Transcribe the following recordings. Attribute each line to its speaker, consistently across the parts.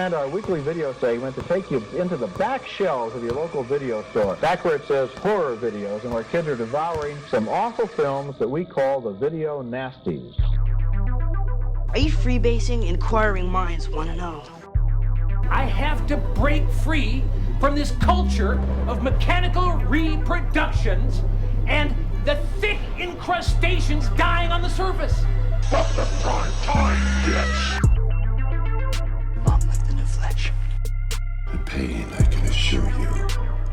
Speaker 1: and our weekly video segment to take you into the back shelves of your local video store, back where it says horror videos, and where kids are devouring some awful films that we call the video nasties.
Speaker 2: Are you freebasing? Inquiring minds want to know.
Speaker 3: I have to break free from this culture of mechanical reproductions and the thick incrustations dying on the surface.
Speaker 4: Fuck the prime time, bitch!
Speaker 2: Mom with the new fletch.
Speaker 5: The pain, I can assure you,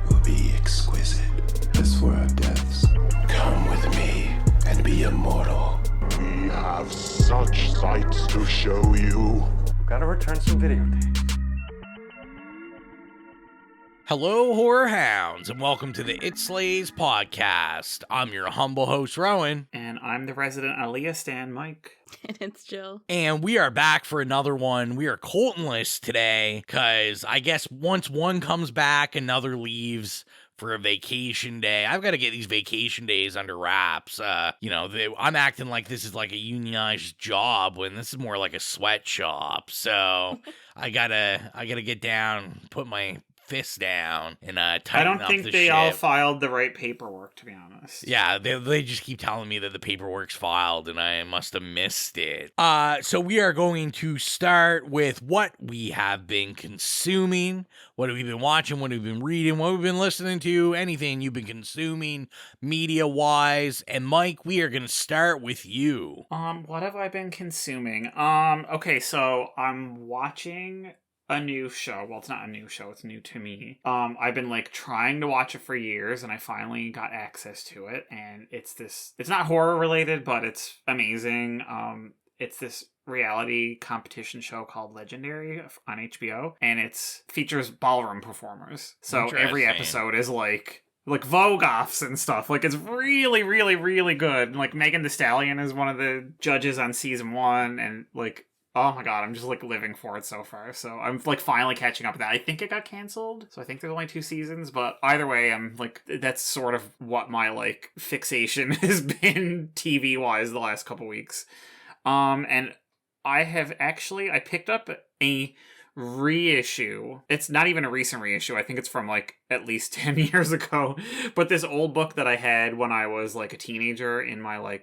Speaker 5: will be exquisite. As for our deaths, come with me and be immortal.
Speaker 4: We have such sights to show you.
Speaker 6: Gotta return some videotapes.
Speaker 7: Hello, horror hounds, and welcome to the It Slays podcast. I'm your humble host, Rowan.
Speaker 8: And I'm the resident Aaliyah stan, Mike.
Speaker 9: And it's Gill.
Speaker 7: And we are back for another one. We are Colton-less today, because I guess once one comes back, another leaves for a vacation day. I've got to get these vacation days under wraps. I'm acting like this is like a unionized job when this is more like a sweatshop. So I gotta get down, put my fist down, and tighten up the shit.
Speaker 8: I don't think they all filed the right paperwork, to be honest.
Speaker 7: Yeah, they just keep telling me that the paperwork's filed, and I must have missed it. So we are going to start with what we have been consuming. What have we been watching? What have we been reading? What have we been listening to? Anything you've been consuming media-wise. And Mike, we are going to start with you.
Speaker 8: What have I been consuming? Okay, so I'm watching a new show. Well, it's not a new show, it's new to me. I've been trying to watch it for years, and I finally got access to it, and it's not horror related, but it's amazing. It's this reality competition show called Legendary on HBO, and it features ballroom performers. So every episode is like Vogue-offs and stuff. It's really, really, really good. Megan Thee Stallion is one of the judges on season 1, and oh my god, I'm just living for it so far. So I'm finally catching up with that. I think it got canceled, so I think there's only 2 seasons, but either way, I'm that's sort of what my fixation has been TV wise the last couple weeks. And I picked up a reissue. It's not even a recent reissue. I think it's from at least 10 years ago. But this old book that I had when I was a teenager in my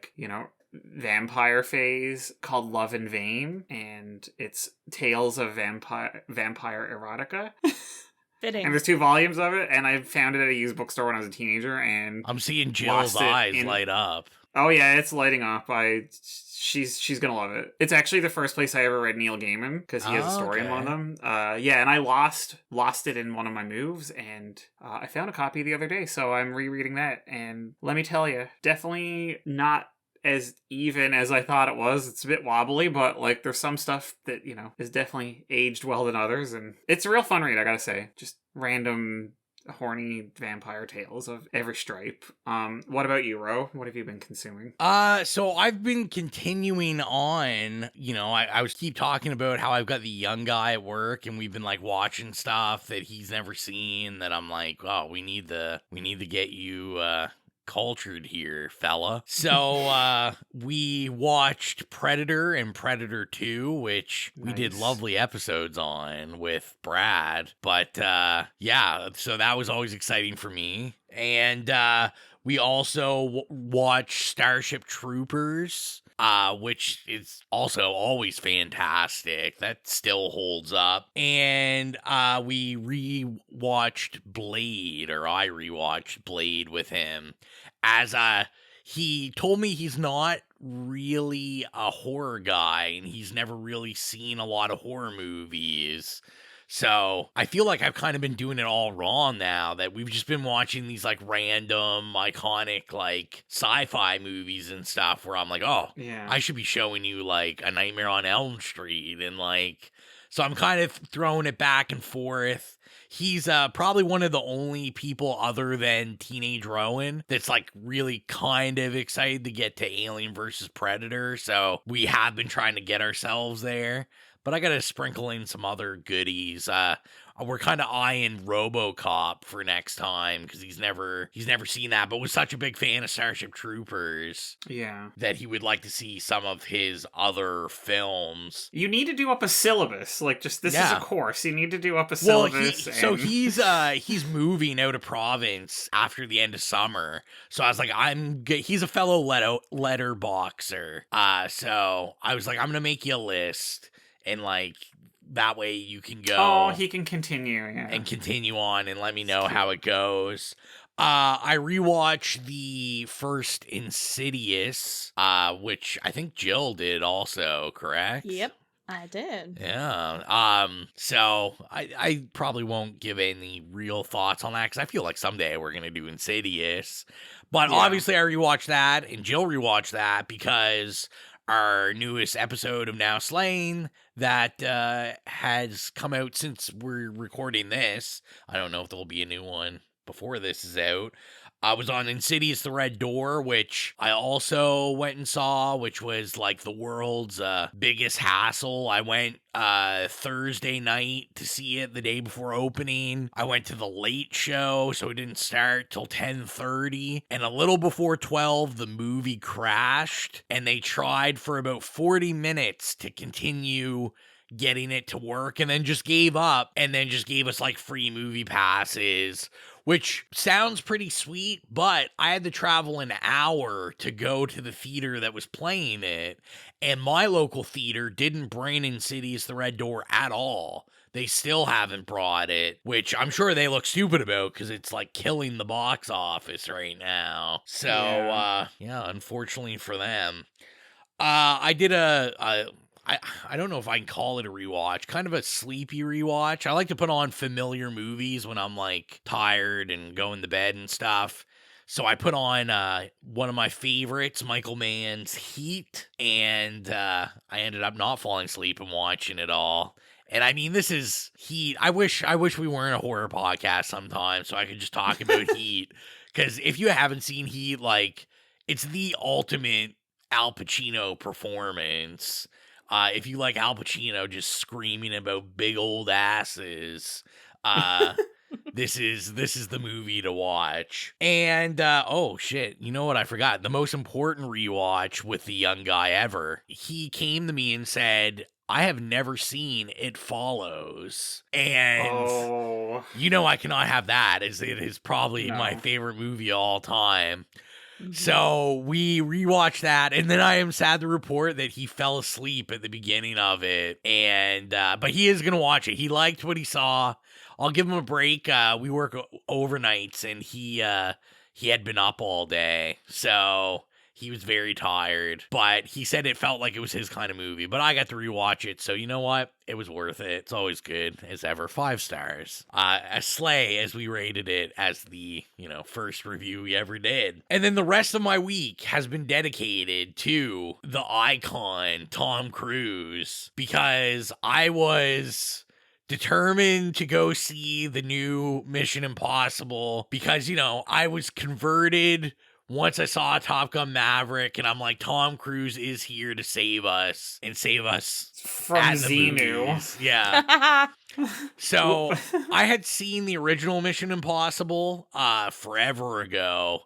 Speaker 8: vampire phase, called Love in Vain, and it's tales of vampire erotica.
Speaker 9: Fitting.
Speaker 8: And there's 2 volumes of it, and I found it at a used bookstore when I was a teenager, and
Speaker 7: I'm seeing Jill's eyes light up.
Speaker 8: Oh yeah, it's lighting up. She's gonna love it. It's actually the first place I ever read Neil Gaiman, because he has a story in one of them. And I lost it in one of my moves, and I found a copy the other day, so I'm rereading that, and let me tell you, definitely not as even as I thought it was. It's a bit wobbly, but there's some stuff that is definitely aged well than others, and it's a real fun read, I gotta say. Just random horny vampire tales of every stripe. What about you, Ro? What have you been consuming?
Speaker 7: So I've been continuing on. I was keep talking about how I've got the young guy at work, and we've been watching stuff that he's never seen, that I'm oh, we need to get you cultured here, fella. So we watched Predator and Predator 2, which we did lovely episodes on with Brad. But so that was always exciting for me. And we also watched Starship Troopers, which is also always fantastic. That still holds up. And we rewatched Blade, or I rewatched Blade with him, as he told me he's not really a horror guy, and he's never really seen a lot of horror movies. So I feel like I've kind of been doing it all wrong now, that we've just been watching these random iconic sci-fi movies and stuff, where I'm oh yeah, I should be showing you A Nightmare on Elm Street, and so I'm kind of throwing it back and forth. He's probably one of the only people other than Teenage Rowan that's really kind of excited to get to Alien vs. Predator. So we have been trying to get ourselves there. But I gotta sprinkle in some other goodies. Are we're kind of eyeing RoboCop for next time because he's never seen that, but was such a big fan of Starship Troopers.
Speaker 8: Yeah.
Speaker 7: That he would like to see some of his other films.
Speaker 8: You need to do up a syllabus. Like, just this is a course. You need to do up a syllabus.
Speaker 7: So he's moving out of province after the end of summer. So I was like, he's a fellow letterboxer. So I was like, I'm gonna make you a list, and like that way you can go.
Speaker 8: Oh, he can continue, yeah.
Speaker 7: And continue on and let me know how it goes. I rewatched the first Insidious, which I think Gill did also, correct?
Speaker 9: Yep, I did.
Speaker 7: Yeah. So I probably won't give any real thoughts on that because I feel like someday we're going to do Insidious. But obviously I rewatched that and Jill rewatched that because our newest episode of Now Slain that has come out since we're recording this. I don't know if there'll be a new one before this is out. I was on Insidious the Red Door, which I also went and saw, which was like the world's biggest hassle. I went Thursday night to see it the day before opening. I went to the late show, so it didn't start till 10:30. And a little before 12, the movie crashed, and they tried for about 40 minutes to continue getting it to work, and then just gave up, and then just gave us like free movie passes, which sounds pretty sweet, but I had to travel an hour to go to the theater that was playing it, and my local theater didn't bring Insidious the Red Door at all. They still haven't brought it, which I'm sure they look stupid about because it's like killing the box office right now. So, yeah, unfortunately for them. I did I don't know if I can call it a rewatch, kind of a sleepy rewatch. I like to put on familiar movies when I'm like tired and going to bed and stuff. So I put on one of my favorites, Michael Mann's Heat, and I ended up not falling asleep and watching it all. And I mean, this is Heat. I wish we weren't a horror podcast sometimes so I could just talk about Heat. Because if you haven't seen Heat, like, it's the ultimate Al Pacino performance. If you like Al Pacino just screaming about big old asses, this is the movie to watch. And oh shit, you know what I forgot? The most important rewatch with the young guy ever. He came to me and said, I have never seen It Follows. And you know I cannot have that, as it is probably my favorite movie of all time. So we rewatched that, and then I am sad to report that he fell asleep at the beginning of it, and but he is gonna watch it. He liked what he saw. I'll give him a break. We work overnights, and he had been up all day, so he was very tired. But he said it felt like it was his kind of movie. But I got to rewatch it, so you know what? It was worth it. It's always good as ever. 5 stars. A slay as we rated it as the, first review we ever did. And then the rest of my week has been dedicated to the icon, Tom Cruise, because I was determined to go see the new Mission Impossible because, I was converted once I saw Top Gun Maverick, and I'm like, Tom Cruise is here to save us and save us
Speaker 8: from Xenu.
Speaker 7: Yeah. So I had seen the original Mission Impossible forever ago.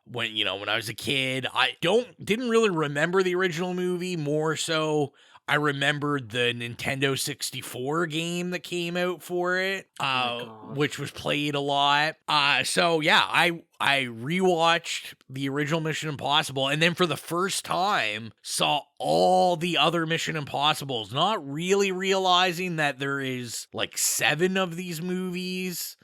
Speaker 7: When I was a kid. I didn't really remember the original movie. More so, I remembered the Nintendo 64 game that came out for it, which was played a lot. So yeah, I rewatched the original Mission Impossible, and then for the first time saw all the other Mission Impossibles, not really realizing that there is like 7 of these movies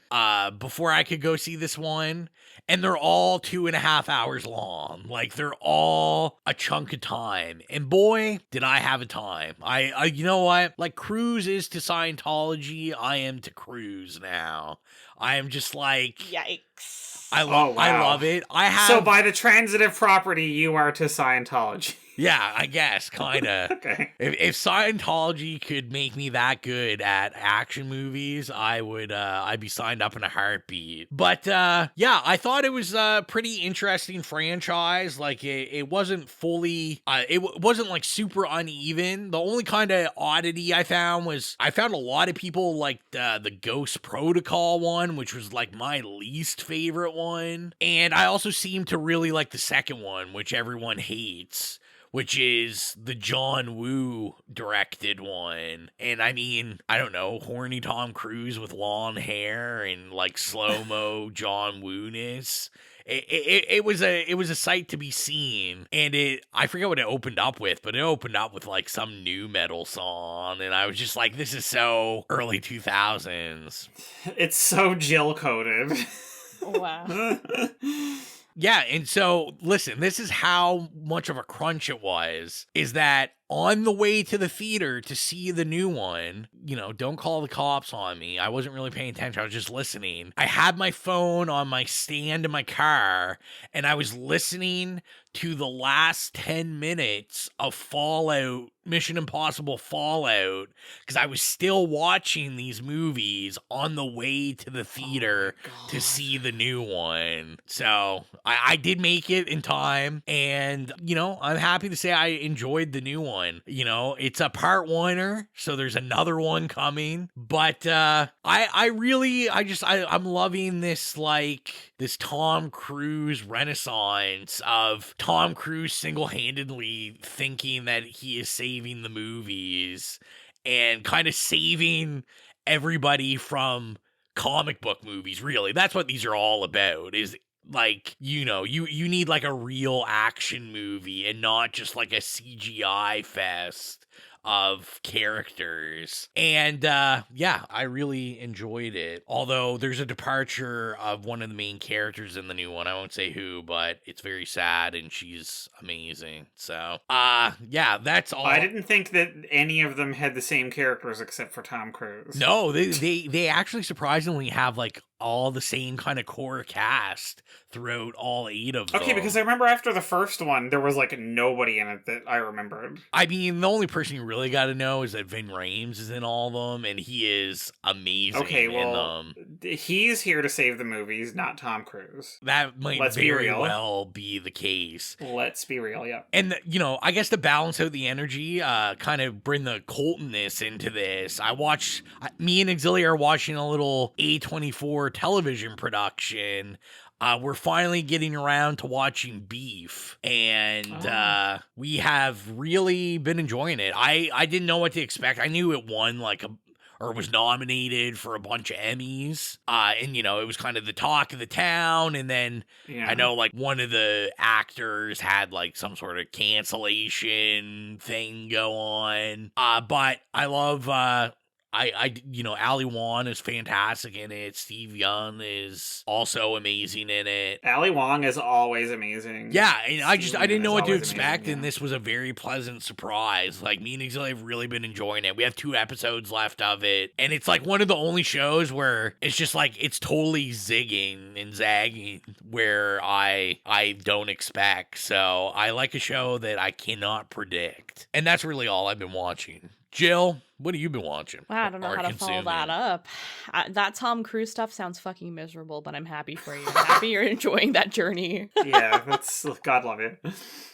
Speaker 7: before I could go see this one. And they're all 2.5 hours long. Like, they're all a chunk of time. And boy, did I have a time. I you know what? Like, Cruise is to Scientology, I am to Cruise now. I am just like...
Speaker 9: Yikes.
Speaker 7: I love it.
Speaker 8: So by the transitive property, you are to Scientology.
Speaker 7: Yeah, I guess, kind of.
Speaker 8: Okay.
Speaker 7: If Scientology could make me that good at action movies, I'd be signed up in a heartbeat. But yeah, I thought it was a pretty interesting franchise. Like it wasn't fully, wasn't like super uneven. The only kind of oddity I found was I found a lot of people like the Ghost Protocol one, which was like my least favorite one, and I also seem to really like the second one, which everyone hates, which is the John Woo directed one. And I mean, I don't know, horny Tom Cruise with long hair and like slow-mo John Woo-ness. It was a sight to be seen, and I forget what it opened up with, but it opened up with like some new metal song, and I was just like, this is so early 2000s.
Speaker 8: It's so Gill coded.
Speaker 9: Wow.
Speaker 7: Yeah, and so, listen, this is how much of a crunch it was, is that on the way to the theater to see the new one, don't call the cops on me. I wasn't really paying attention. I was just listening. I had my phone on my stand in my car, and I was listening to the last 10 minutes of Fallout, Mission Impossible Fallout, because I was still watching these movies on the way to the theater to see the new one. So I did make it in time, and, I'm happy to say I enjoyed the new one. It's a part oneer, so there's another one coming, but I'm loving this, like, this Tom Cruise renaissance of Tom Cruise single-handedly thinking that he is saving the movies and kind of saving everybody from comic book movies, really. That's what these are all about, is like, you need like a real action movie and not just like a CGI fest of characters. And yeah, I really enjoyed it. Although there's a departure of one of the main characters in the new one. I won't say who, but it's very sad and she's amazing. So yeah, that's all.
Speaker 8: I didn't think that any of them had the same characters except for Tom Cruise.
Speaker 7: No, they actually surprisingly have like all the same kind of core cast throughout all 8 of them.
Speaker 8: Okay, because I remember after the first one, there was like nobody in it that I remembered.
Speaker 7: I mean, the only person you really got to know is that Vin Rames is in all of them, and he is amazing in them.
Speaker 8: He's here to save the movies, not Tom Cruise.
Speaker 7: That might very well be the case.
Speaker 8: Let's be real, yeah.
Speaker 7: And, I guess to balance out the energy, kind of bring the Coltonness into this, me and Auxilia are watching a little A24 television production. We're finally getting around to watching Beef, and we have really been enjoying it. I didn't know what to expect. I knew it won or was nominated for a bunch of Emmys, and it was kind of the talk of the town, and then I know like one of the actors had like some sort of cancellation thing go on, but I love Ali Wong is fantastic in it. Steve Young is also amazing in it.
Speaker 8: Ali Wong is always amazing.
Speaker 7: Yeah, and I didn't know what to expect, and this was a very pleasant surprise. Like, me and Auxilia have really been enjoying it. We have 2 episodes left of it, and it's like one of the only shows where it's just like it's totally zigging and zagging where I don't expect. So I like a show that I cannot predict, and that's really all I've been watching. Jill, what have you been watching?
Speaker 9: Wow, I don't know how to follow that up. That Tom Cruise stuff sounds fucking miserable, but I'm happy for you. I'm happy you're enjoying that journey.
Speaker 8: Yeah, that's God love you.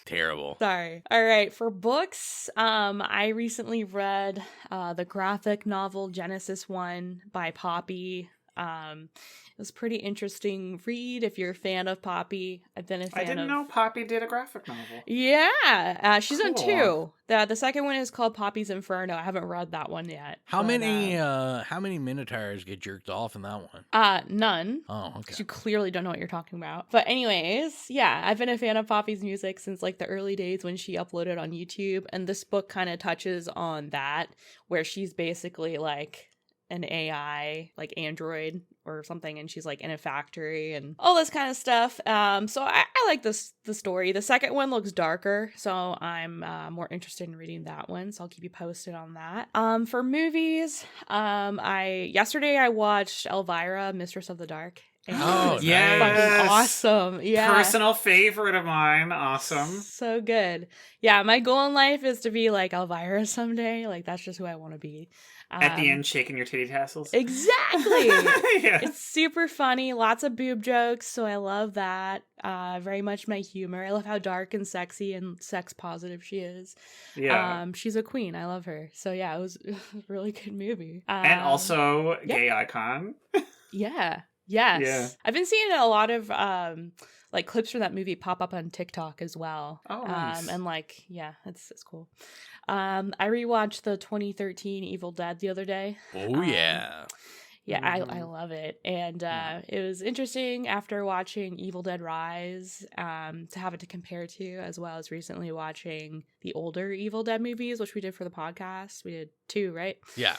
Speaker 7: Terrible.
Speaker 9: Sorry. All right, for books, I recently read the graphic novel Genesis 1 by Poppy. It was pretty interesting read if you're a fan of Poppy. I've been a fan of...
Speaker 8: I didn't know Poppy did a graphic novel.
Speaker 9: Yeah, she's done 2. The second one is called Poppy's Inferno. I haven't read that one yet.
Speaker 7: How many Minotaurs get jerked off in that one?
Speaker 9: None.
Speaker 7: Oh, okay.
Speaker 9: You clearly don't know what you're talking about. But anyways, yeah, I've been a fan of Poppy's music since like the early days when she uploaded on YouTube, and this book kind of touches on that, where she's basically like an AI, like android or something, and she's like in a factory and all this kind of stuff. So I like the story. The second one looks darker, so I'm more interested in reading that one. So I'll keep you posted on that. For movies, yesterday I watched Elvira, Mistress of the Dark.
Speaker 7: Oh,
Speaker 8: yes.
Speaker 9: Fucking awesome. Yeah.
Speaker 8: Personal favorite of mine. Awesome.
Speaker 9: So good. Yeah, my goal in life is to be like Elvira someday. Like, that's just who I want to be.
Speaker 8: At the end, shaking your titty tassels.
Speaker 9: Exactly.
Speaker 8: Yeah.
Speaker 9: It's super funny. Lots of boob jokes, so I love that. Very much my humor. I love how dark and sexy and sex positive she is.
Speaker 8: Yeah.
Speaker 9: She's a queen. I love her. So yeah, it was a really good movie.
Speaker 8: And also, gay icon.
Speaker 9: Yeah. Yes.
Speaker 8: Yeah.
Speaker 9: I've been seeing a lot of like clips from that movie pop up on TikTok as well.
Speaker 8: Oh, nice.
Speaker 9: And like, yeah, it's cool. I rewatched the 2013 Evil Dead the other day.
Speaker 7: Oh, yeah.
Speaker 9: Yeah, I love it. And it was interesting after watching Evil Dead Rise to have it to compare to, as well as recently watching the older Evil Dead movies, which we did for the podcast. We did 2, right?
Speaker 7: Yeah.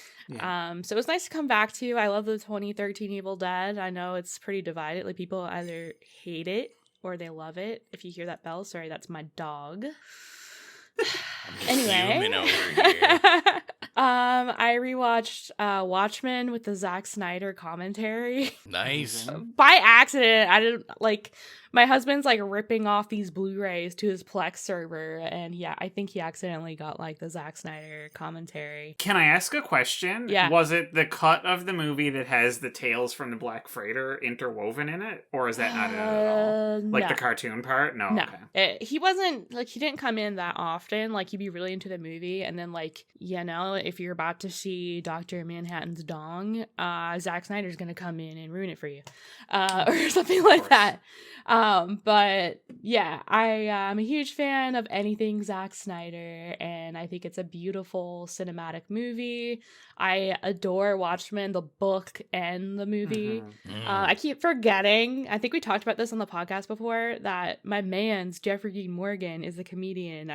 Speaker 9: So it was nice to come back to. I love the 2013 Evil Dead. I know it's pretty divided. Like, people either hate it or they love it. If you hear that bell, sorry, that's my dog. Anyway. I rewatched Watchmen with the Zack Snyder commentary.
Speaker 7: Nice.
Speaker 9: By accident. I didn't like, my husband's like ripping off these Blu-rays to his Plex server, and yeah, I think he accidentally got like the Zack Snyder commentary.
Speaker 8: Can I ask a question?
Speaker 9: Yeah.
Speaker 8: Was it the cut of the movie that has the tales from the Black Freighter interwoven in it? Or is that not it at all? Like
Speaker 9: no.
Speaker 8: the cartoon part? No.
Speaker 9: Okay. He wasn't, like, he didn't come in that often. Like, he'd be really into the movie, and then, like, you know, if you're about to see Dr. Manhattan's dong, Zack Snyder's gonna come in and ruin it for you. Or something like that. But yeah, I'm a huge fan of anything Zack Snyder, and I think it's a beautiful cinematic movie. I adore Watchmen, the book and the movie. I keep forgetting, I think we talked about this on the podcast before, that my man's Jeffrey Dean Morgan is a comedian.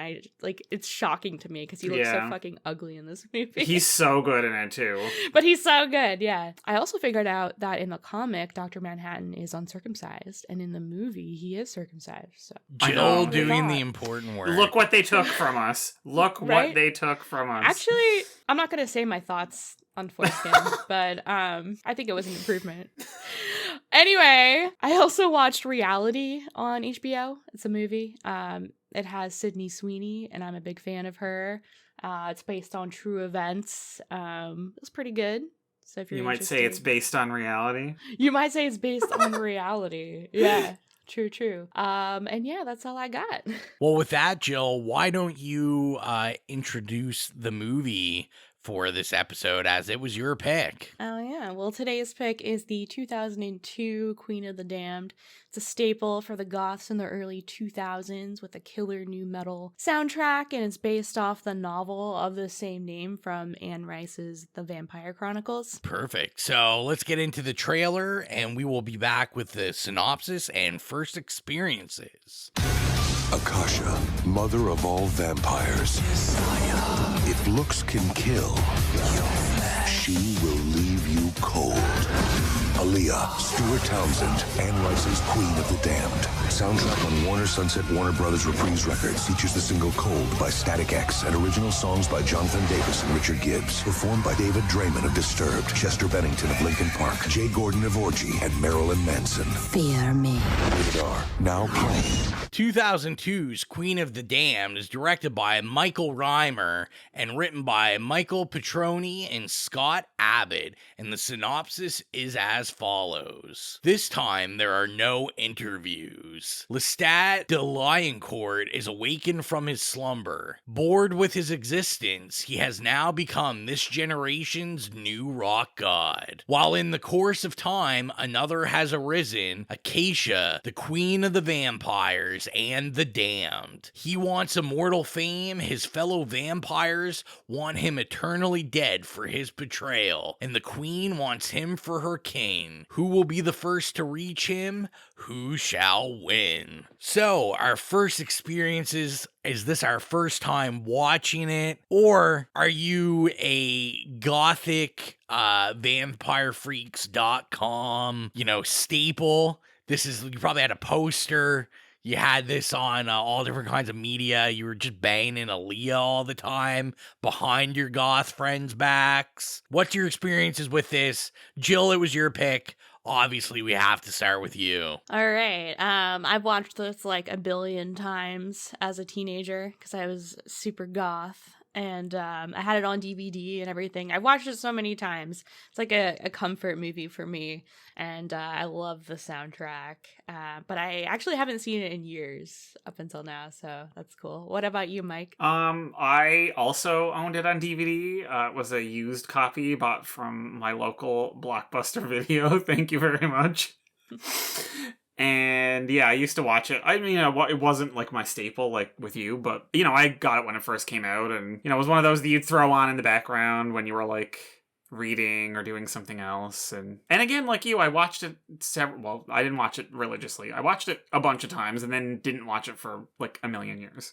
Speaker 9: It's shocking to me because he looks so fucking ugly in this movie.
Speaker 8: He's so good in it too.
Speaker 9: But he's so good, yeah. I also figured out that in the comic, Dr. Manhattan is uncircumcised, and in the movie, he is circumcised. So
Speaker 7: Gill doing the important work.
Speaker 8: Look what they took from us. Look
Speaker 9: Right?
Speaker 8: what they took from us.
Speaker 9: Actually, I'm not going to say my thoughts on foreskin, but I think it was an improvement. Anyway, I also watched Reality on HBO. It's a movie. It has Sydney Sweeney, and I'm a big fan of her. It's based on true events. It's pretty good. So if you're
Speaker 8: You might say it's based on reality.
Speaker 9: You might say it's based on reality. Yeah. True. And yeah, that's all I got.
Speaker 7: Well, with that, Jill, why don't you introduce the movie for this episode, as it was your pick?
Speaker 9: Oh yeah, well, today's pick is the 2002 Queen of the Damned. It's a staple for the goths in the early 2000s with a killer new metal soundtrack, and it's based off the novel of the same name from Anne Rice's The Vampire Chronicles.
Speaker 7: Perfect. So let's get into the trailer, and we will be back with the synopsis and first experiences.
Speaker 5: Akasha, mother of all vampires. If looks can kill, she will leave you cold. Aaliyah, Stuart Townsend, Anne Rice's Queen of the Damned. Soundtrack on Warner Sunset Warner Brothers Reprise Records features the single Cold by Static X and original songs by Jonathan Davis and Richard Gibbs. Performed by David Draymond of Disturbed, Chester Bennington of Linkin Park, Jay Gordon of Orgy, and Marilyn Manson.
Speaker 10: Fear me.
Speaker 5: Rated R. Now playing.
Speaker 7: 2002's Queen of the Damned is directed by Michael Reimer and written by Michael Petroni and Scott Abbott, and the synopsis is as follows. This time, there are no interviews. Lestat de Lioncourt is awakened from his slumber. Bored with his existence, he has now become this generation's new rock god. While in the course of time, another has arisen, Acacia, the queen of the vampires and the damned. He wants immortal fame, his fellow vampires want him eternally dead for his betrayal, and the queen wants him for her king. Hotline. Who will be the first to reach him? Who shall win? So, our first experiences, is this our first time watching it? Or are you a gothic vampirefreaks.com, staple? You probably had a poster. You had this on all different kinds of media. You were just banging Aaliyah all the time behind your goth friends' backs. What's your experiences with this? Jill, it was your pick. Obviously, we have to start with you.
Speaker 9: All right. I've watched this like a billion times as a teenager because I was super goth. And I had it on DVD and everything. I watched it so many times. It's like a comfort movie for me. And I love the soundtrack. But I actually haven't seen it in years up until now. So that's cool. What about you, Mike?
Speaker 8: I also owned it on DVD. It was a used copy bought from my local Blockbuster Video. Thank you very much. And yeah, I used to watch it. I mean, it wasn't like my staple, like with you, but I got it when it first came out, and it was one of those that you'd throw on in the background when you were like reading or doing something else. And again, like you, I watched it I didn't watch it religiously. I watched it a bunch of times and then didn't watch it for like a million years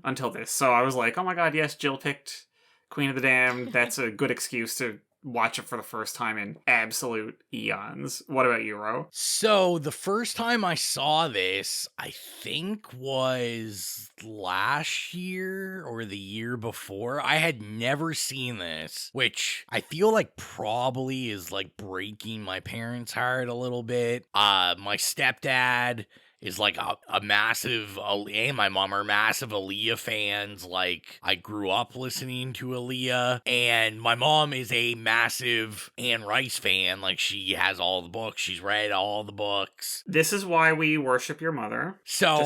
Speaker 8: until this. So I was like, oh my god, yes, Jill picked Queen of the Damned. That's a good excuse to watch it for the first time in absolute eons. What about you, Ro?
Speaker 7: So the first time I saw this, I think was last year or the year before. I had never seen this, which I feel like probably is like breaking my parents' heart a little bit. My stepdad is like a massive, and my mom are massive Aaliyah fans. Like, I grew up listening to Aaliyah, and my mom is a massive Anne Rice fan. Like, she has all the books. She's read all the books.
Speaker 8: This is why we worship your mother.
Speaker 7: So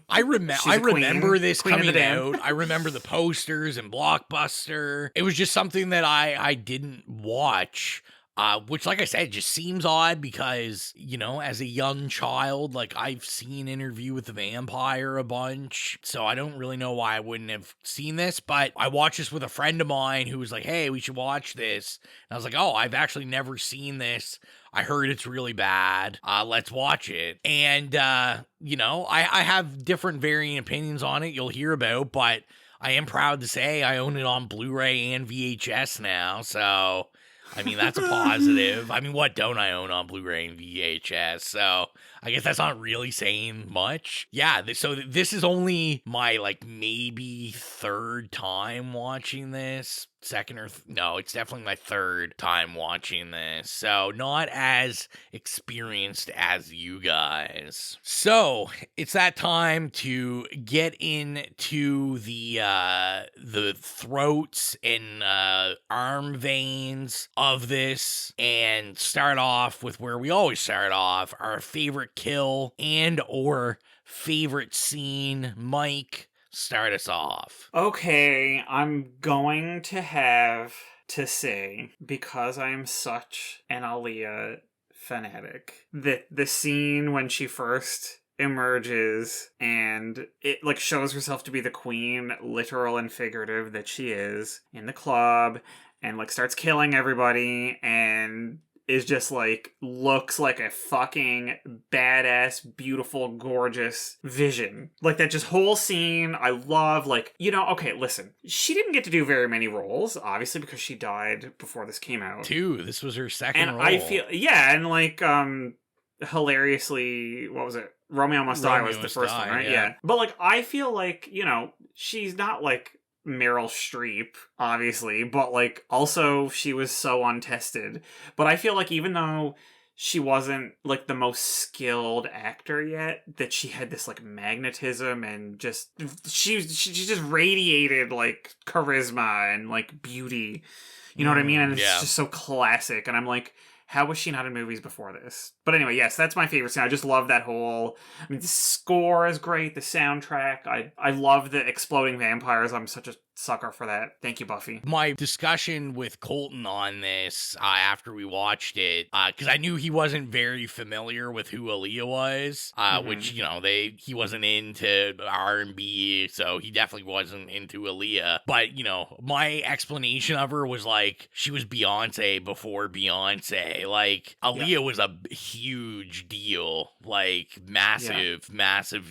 Speaker 7: I remember this coming out. I remember the posters and Blockbuster. It was just something that I didn't watch. Which, like I said, just seems odd because, as a young child, like, I've seen Interview with the Vampire a bunch, so I don't really know why I wouldn't have seen this, but I watched this with a friend of mine who was like, hey, we should watch this, and I was like, oh, I've actually never seen this. I heard it's really bad. Let's watch it. And, I have different varying opinions on it you'll hear about, but I am proud to say I own it on Blu-ray and VHS now, so I mean, that's a positive. I mean, what don't I own on Blu-ray and VHS? So I guess that's not really saying much. Yeah, so this is only my, like, maybe third time watching this. No, it's definitely my third time watching this. So not as experienced as you guys. So it's that time to get into the throats and arm veins of this and start off with where we always start off, our favorite kill and or favorite scene. Mike, start us off.
Speaker 8: Okay, I'm going to have to say, because I am such an Aaliyah fanatic, that the scene when she first emerges and it like shows herself to be the queen, literal and figurative that she is, in the club, and like starts killing everybody and is just like, looks like a fucking badass, beautiful, gorgeous vision. Like that just whole scene, I love, like, okay, listen, she didn't get to do very many roles, obviously, because she died before this came out.
Speaker 7: This was her second role.
Speaker 8: I feel, and like, hilariously, what was it? Romeo Must Die was the first one, right? Yeah. But like, I feel like, she's not like Meryl Streep, obviously, but like also she was so untested. But I feel like even though she wasn't like the most skilled actor yet, that she had this like magnetism and just she just radiated like charisma and like beauty. You know what I mean? And it's just so classic. And I'm like, how was she not in movies before this? But anyway, yes, that's my favorite scene. I just love that whole... I mean, the score is great. The soundtrack. I love the exploding vampires. I'm such a sucker for that. Thank you, Buffy.
Speaker 7: My discussion with Colton on this after we watched it, because I knew he wasn't very familiar with who Aaliyah was, which, you know, he wasn't into R&B, so he definitely wasn't into Aaliyah. But, you know, my explanation of her was like, she was Beyonce before Beyonce. Like, Aaliyah was a huge deal, like, massive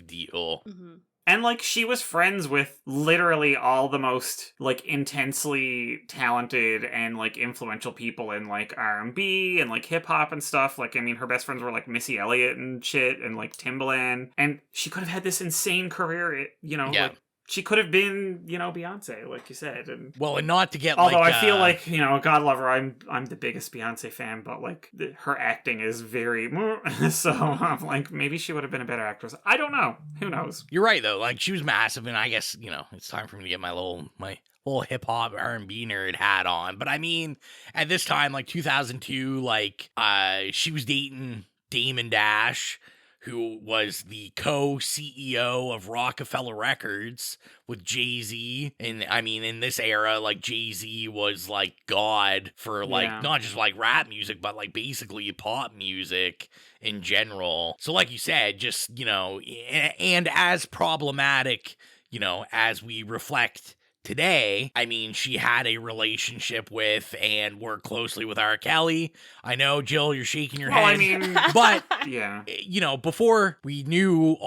Speaker 7: deal.
Speaker 9: Mm-hmm.
Speaker 8: And, like, she was friends with literally all the most, like, intensely talented and, like, influential people in, like, R&B and, like, hip-hop and stuff. Like, I mean, her best friends were, like, Missy Elliott and shit and, like, Timbaland. And she could have had this insane career, you know, like, she could have been, you know, Beyonce, like you said. And
Speaker 7: well, and not to get
Speaker 8: although I feel like, you know, God love her, I'm the biggest Beyonce fan, but like her acting is very so I'm like, maybe she would have been a better actress. I don't know. Who knows?
Speaker 7: You're right though. Like she was massive, and I guess, you know, it's time for me to get my little hip hop R&B nerd hat on. But I mean, at this time, like 2002, like she was dating Damon Dash, who was the co-CEO of Rockefeller Records with Jay-Z. And I mean, in this era, like Jay-Z was like God for like, not just like rap music, but like basically pop music in general. So like you said, just, you know, and as problematic, you know, as we reflect today, I mean, she had a relationship with and worked closely with R. Kelly. I know, Jill, you're shaking your head.
Speaker 8: I mean,
Speaker 7: but
Speaker 8: yeah,
Speaker 7: you know, before we knew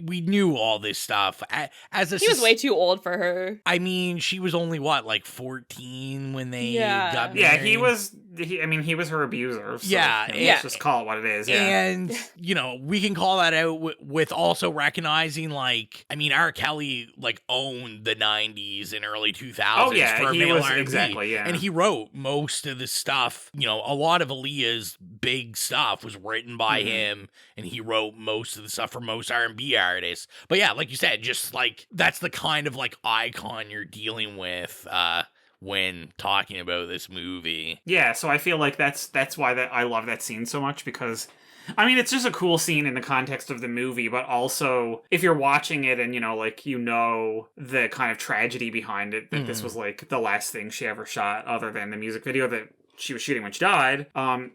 Speaker 7: we knew all this stuff.
Speaker 9: He was way too old for her.
Speaker 7: I mean, she was only what, like 14 when they got married?
Speaker 8: Yeah, he was her abuser. So, let's just call it what it is. Yeah.
Speaker 7: And, you know, we can call that out with also recognizing, like, I mean, R. Kelly, like, owned the 90s and early 2000s for male R&B.
Speaker 8: Exactly, yeah.
Speaker 7: And he wrote most of the stuff. You know, a lot of Aaliyah's big stuff was written by him, and he wrote most of the stuff for most R&B artists. But yeah, like you said, just, like, that's the kind of, like, icon you're dealing with, when talking about this movie.
Speaker 8: Yeah, so I feel like that's why I love that scene so much, because I mean, it's just a cool scene in the context of the movie, but also if you're watching it and, you know, like, you know, the kind of tragedy behind it, that this was like the last thing she ever shot other than the music video that she was shooting when she died.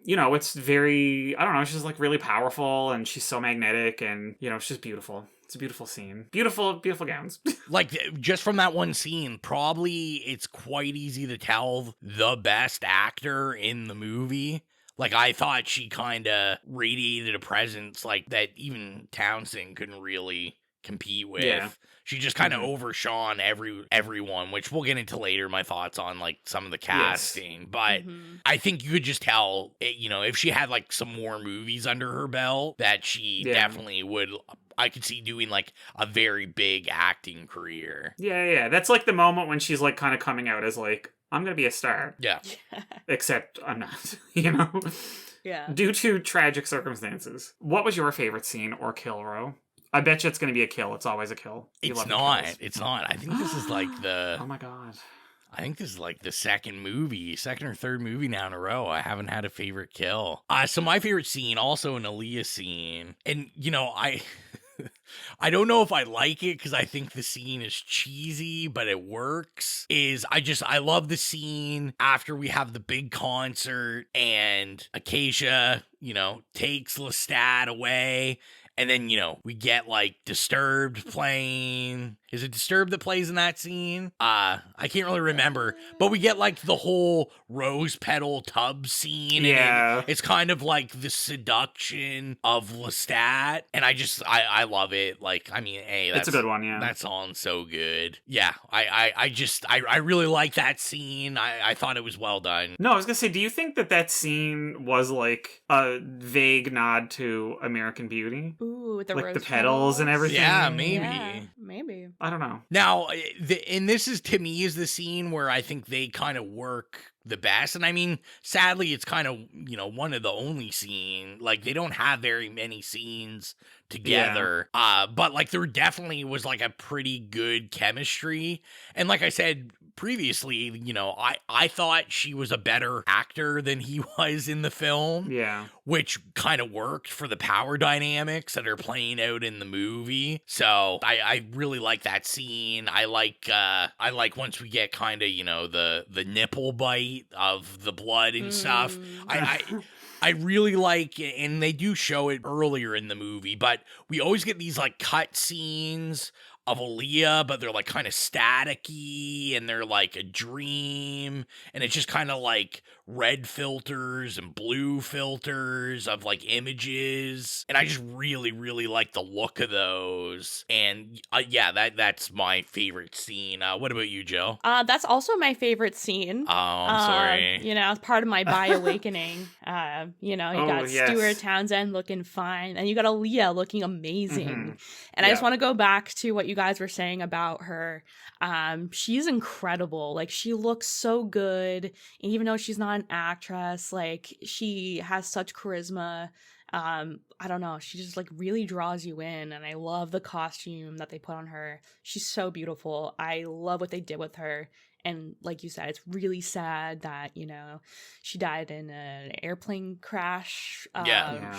Speaker 8: You know, it's very, I don't know, it's just like really powerful, and she's so magnetic, and, you know, it's just beautiful. It's a beautiful scene. Beautiful gowns.
Speaker 7: Like, just from that one scene, probably it's quite easy to tell the best actor in the movie. Like, I thought she kind of radiated a presence, like, that even Townsend couldn't really compete with. Yeah. She just kind of overshone everyone, which we'll get into later, my thoughts on, like, some of the casting. Yes. But I think you could just tell, you know, if she had, like, some more movies under her belt, that she definitely would... I could see doing, like, a very big acting career.
Speaker 8: Yeah. That's, like, the moment when she's, like, kind of coming out as, like, I'm gonna be a star.
Speaker 7: Yeah.
Speaker 8: Except I'm not, you know?
Speaker 9: Yeah.
Speaker 8: Due to tragic circumstances. What was your favorite scene or kill, Ro? I bet you it's gonna be a kill. It's always a kill.
Speaker 7: It's not. It's not. I think this is, like, the...
Speaker 8: Oh, my God.
Speaker 7: I think this is like the second or third movie now in a row I haven't had a favorite kill. So my favorite scene, also an Aaliyah scene, and, you know, I don't know if I like it because I think the scene is cheesy, but it works, is I love the scene after we have the big concert and Acacia, you know, takes Lestat away. And then, you know, we get, like, Disturbed playing. Is it Disturbed that plays in that scene? I can't really remember. But we get, like, the whole rose petal tub scene.
Speaker 8: Yeah.
Speaker 7: And it's kind of like the seduction of Lestat. And I love it. Like, I mean, hey,
Speaker 8: it's a good one, yeah.
Speaker 7: That song's so good. Yeah, I really like that scene. I thought it was well done.
Speaker 8: No, I was gonna say, do you think that scene was, like, a vague nod to American Beauty?
Speaker 9: Ooh, with the
Speaker 8: like
Speaker 9: rose
Speaker 8: the petals and everything.
Speaker 7: Yeah, maybe.
Speaker 9: Yeah, maybe.
Speaker 8: I don't know.
Speaker 7: Now, and this is, to me, is the scene where I think they kind of work the best. And I mean, sadly, it's kind of, you know, one of the only scenes. Like, they don't have very many scenes together. But like there definitely was like a pretty good chemistry. And like I said previously, you know, I thought she was a better actor than he was in the film.
Speaker 8: Yeah.
Speaker 7: Which kind of worked for the power dynamics that are playing out in the movie. So I really like that scene. I like once we get kind of, you know, the nipple bite of the blood and stuff. I really like, and they do show it earlier in the movie, but we always get these like cut scenes of Aaliyah, but they're like kind of staticky and they're like a dream, and it's just kind of like red filters and blue filters of like images, and I just really like the look of those. And yeah, that's my favorite scene. What about you, Jill?
Speaker 9: That's also my favorite scene.
Speaker 7: Oh, I'm sorry.
Speaker 9: You know, it's part of my bi awakening. You know, you got Stuart Townsend looking fine, and you got Aaliyah looking amazing. And I just want to go back to what you guys were saying about her. She's incredible. Like, she looks so good, and even though she's not an actress, like, she has such charisma. I don't know, she just like really draws you in, and I love the costume that they put on her. She's so beautiful. I love what they did with her. And like you said, it's really sad that, you know, she died in an airplane crash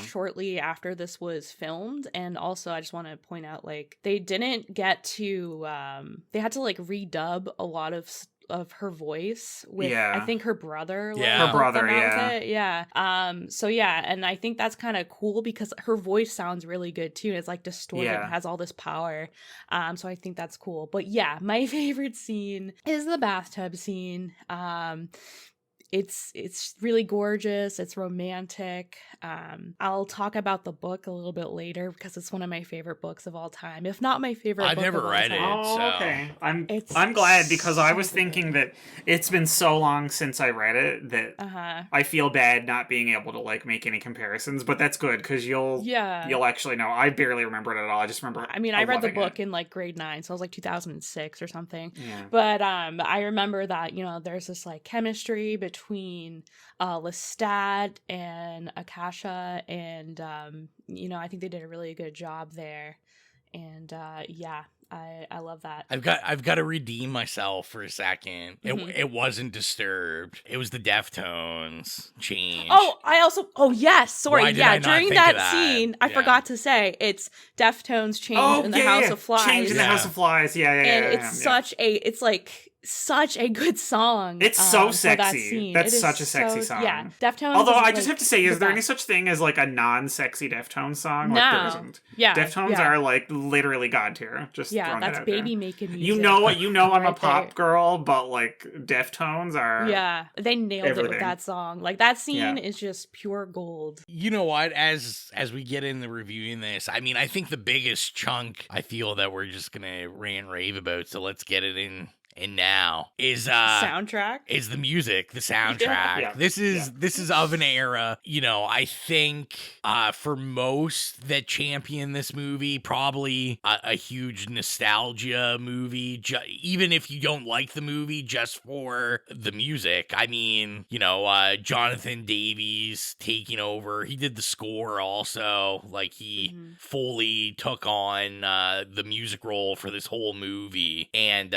Speaker 9: shortly after this was filmed. And also, I just want to point out, like, they didn't get to, they had to like redub a lot of her voice with I think her brother.
Speaker 8: Her brother,
Speaker 9: So yeah, and I think that's kind of cool because her voice sounds really good too. It's like distorted, has all this power. So I think that's cool. But yeah, my favorite scene is the bathtub scene. It's really gorgeous. It's romantic. I'll talk about the book a little bit later because it's one of my favorite books of all time, if not my favorite.
Speaker 7: I've
Speaker 9: book
Speaker 7: never
Speaker 9: of all
Speaker 7: read
Speaker 9: time.
Speaker 7: it. So.
Speaker 8: Oh, okay. I'm glad because I was thinking that it's been so long since I read it that I feel bad not being able to like make any comparisons. But that's good because you'll actually know. I barely remember it at all. I just remember.
Speaker 9: I mean, I read the book in like grade 9, so it was like 2006 or something. Yeah. But I remember that, you know, there's this like chemistry between Lestat and Akasha, and you know, I think they did a really good job there. And I love that.
Speaker 7: I've got to redeem myself for a second. It wasn't Disturbed. It was the Deftones change.
Speaker 9: Sorry. During that scene, I forgot to say it's Deftones change in the House of Flies.
Speaker 8: Change in the House of Flies. And
Speaker 9: it's such a good song.
Speaker 8: It's so sexy. That's such a sexy song. Yeah,
Speaker 9: Deftones.
Speaker 8: Although I just have to say, is there any such thing as like a non-sexy Deftones song?
Speaker 9: No.
Speaker 8: Like, there isn't.
Speaker 9: Yeah.
Speaker 8: Deftones are like literally god tier. Just
Speaker 9: that's baby making music.
Speaker 8: You know I'm a pop girl, but like Deftones are.
Speaker 9: Yeah, they nailed it with that song. Like that scene is just pure gold.
Speaker 7: You know what? As we get into reviewing this, I mean, I think the biggest chunk I feel that we're just gonna rant and rave about. So let's get it in. And now is
Speaker 9: soundtrack
Speaker 7: is the music, the soundtrack. This is of an era. You know, I think for most that champion this movie, probably a huge nostalgia movie. Even if you don't like the movie, just for the music. I mean, you know, Jonathan Davies taking over. He did the score also. Like he fully took on the music role for this whole movie. And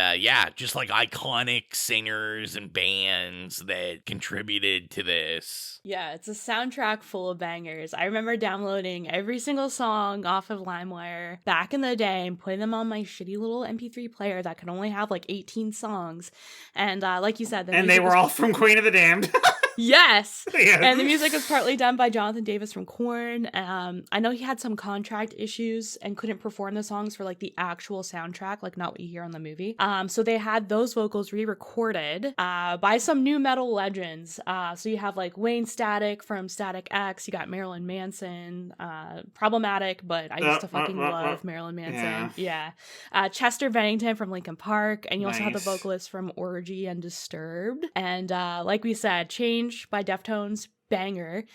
Speaker 7: just like iconic singers and bands that contributed to this.
Speaker 9: Yeah, it's a soundtrack full of bangers. I remember downloading every single song off of LimeWire back in the day and putting them on my shitty little MP3 player that could only have like 18 songs. And like you said,
Speaker 8: they were all from Queen of the Damned.
Speaker 9: Yes. And the music was partly done by Jonathan Davis from Korn. I know he had some contract issues and couldn't perform the songs for like the actual soundtrack, like not what you hear on the movie. So they had those vocals re-recorded by some new metal legends. So you have like Wayne Static from Static X. You got Marilyn Manson, problematic, but I used to fucking love Marilyn Manson. Yeah. Chester Bennington from Linkin Park, and you also have the vocalist from Orgy and Disturbed. And like we said, Change by Deftones, banger.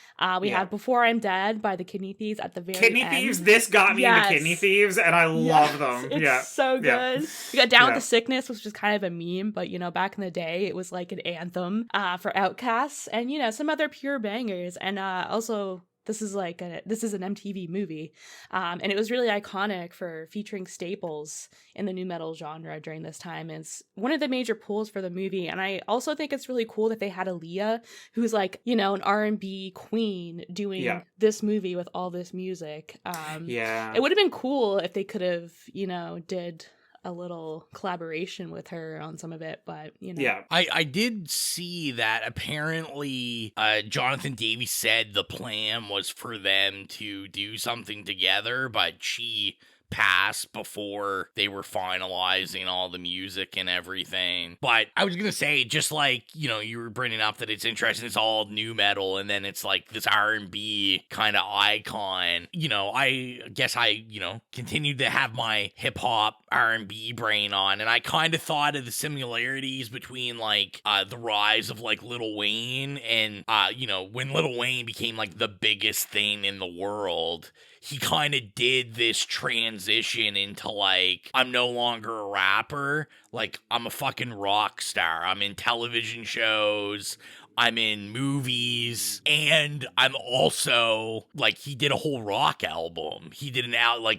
Speaker 9: We have Before I'm Dead by the Kidney Thieves at the very
Speaker 8: Kidney
Speaker 9: end.
Speaker 8: Thieves, this got me into Kidney Thieves, and I love them.
Speaker 9: It's so good. We got Down with the Sickness, which was kind of a meme, but you know, back in the day, it was like an anthem for outcasts, and you know, some other pure bangers. And also this is an MTV movie. And it was really iconic for featuring staples in the nu metal genre during this time. It's one of the major pulls for the movie. And I also think it's really cool that they had Aaliyah, who's like, you know, an R&B queen doing this movie with all this music. It would have been cool if they could have, you know, did a little collaboration with her on some of it, but you know.
Speaker 7: Yeah. I did see that apparently Jonathan Davis said the plan was for them to do something together, but she passed before they were finalizing all the music and everything. But I was gonna say, just like, you know, you were bringing up that it's interesting, it's all nu metal, and then it's like this R&B kind of icon. You know, I guess I, you know, continued to have my hip-hop R&B brain on, and I kind of thought of the similarities between like the rise of like Lil Wayne and you know, when Lil Wayne became like the biggest thing in the world, he kind of did this transition into like, I'm no longer a rapper, like I'm a fucking rock star. I'm in television shows, I'm in movies, and I'm also, like, he did a whole rock album. He did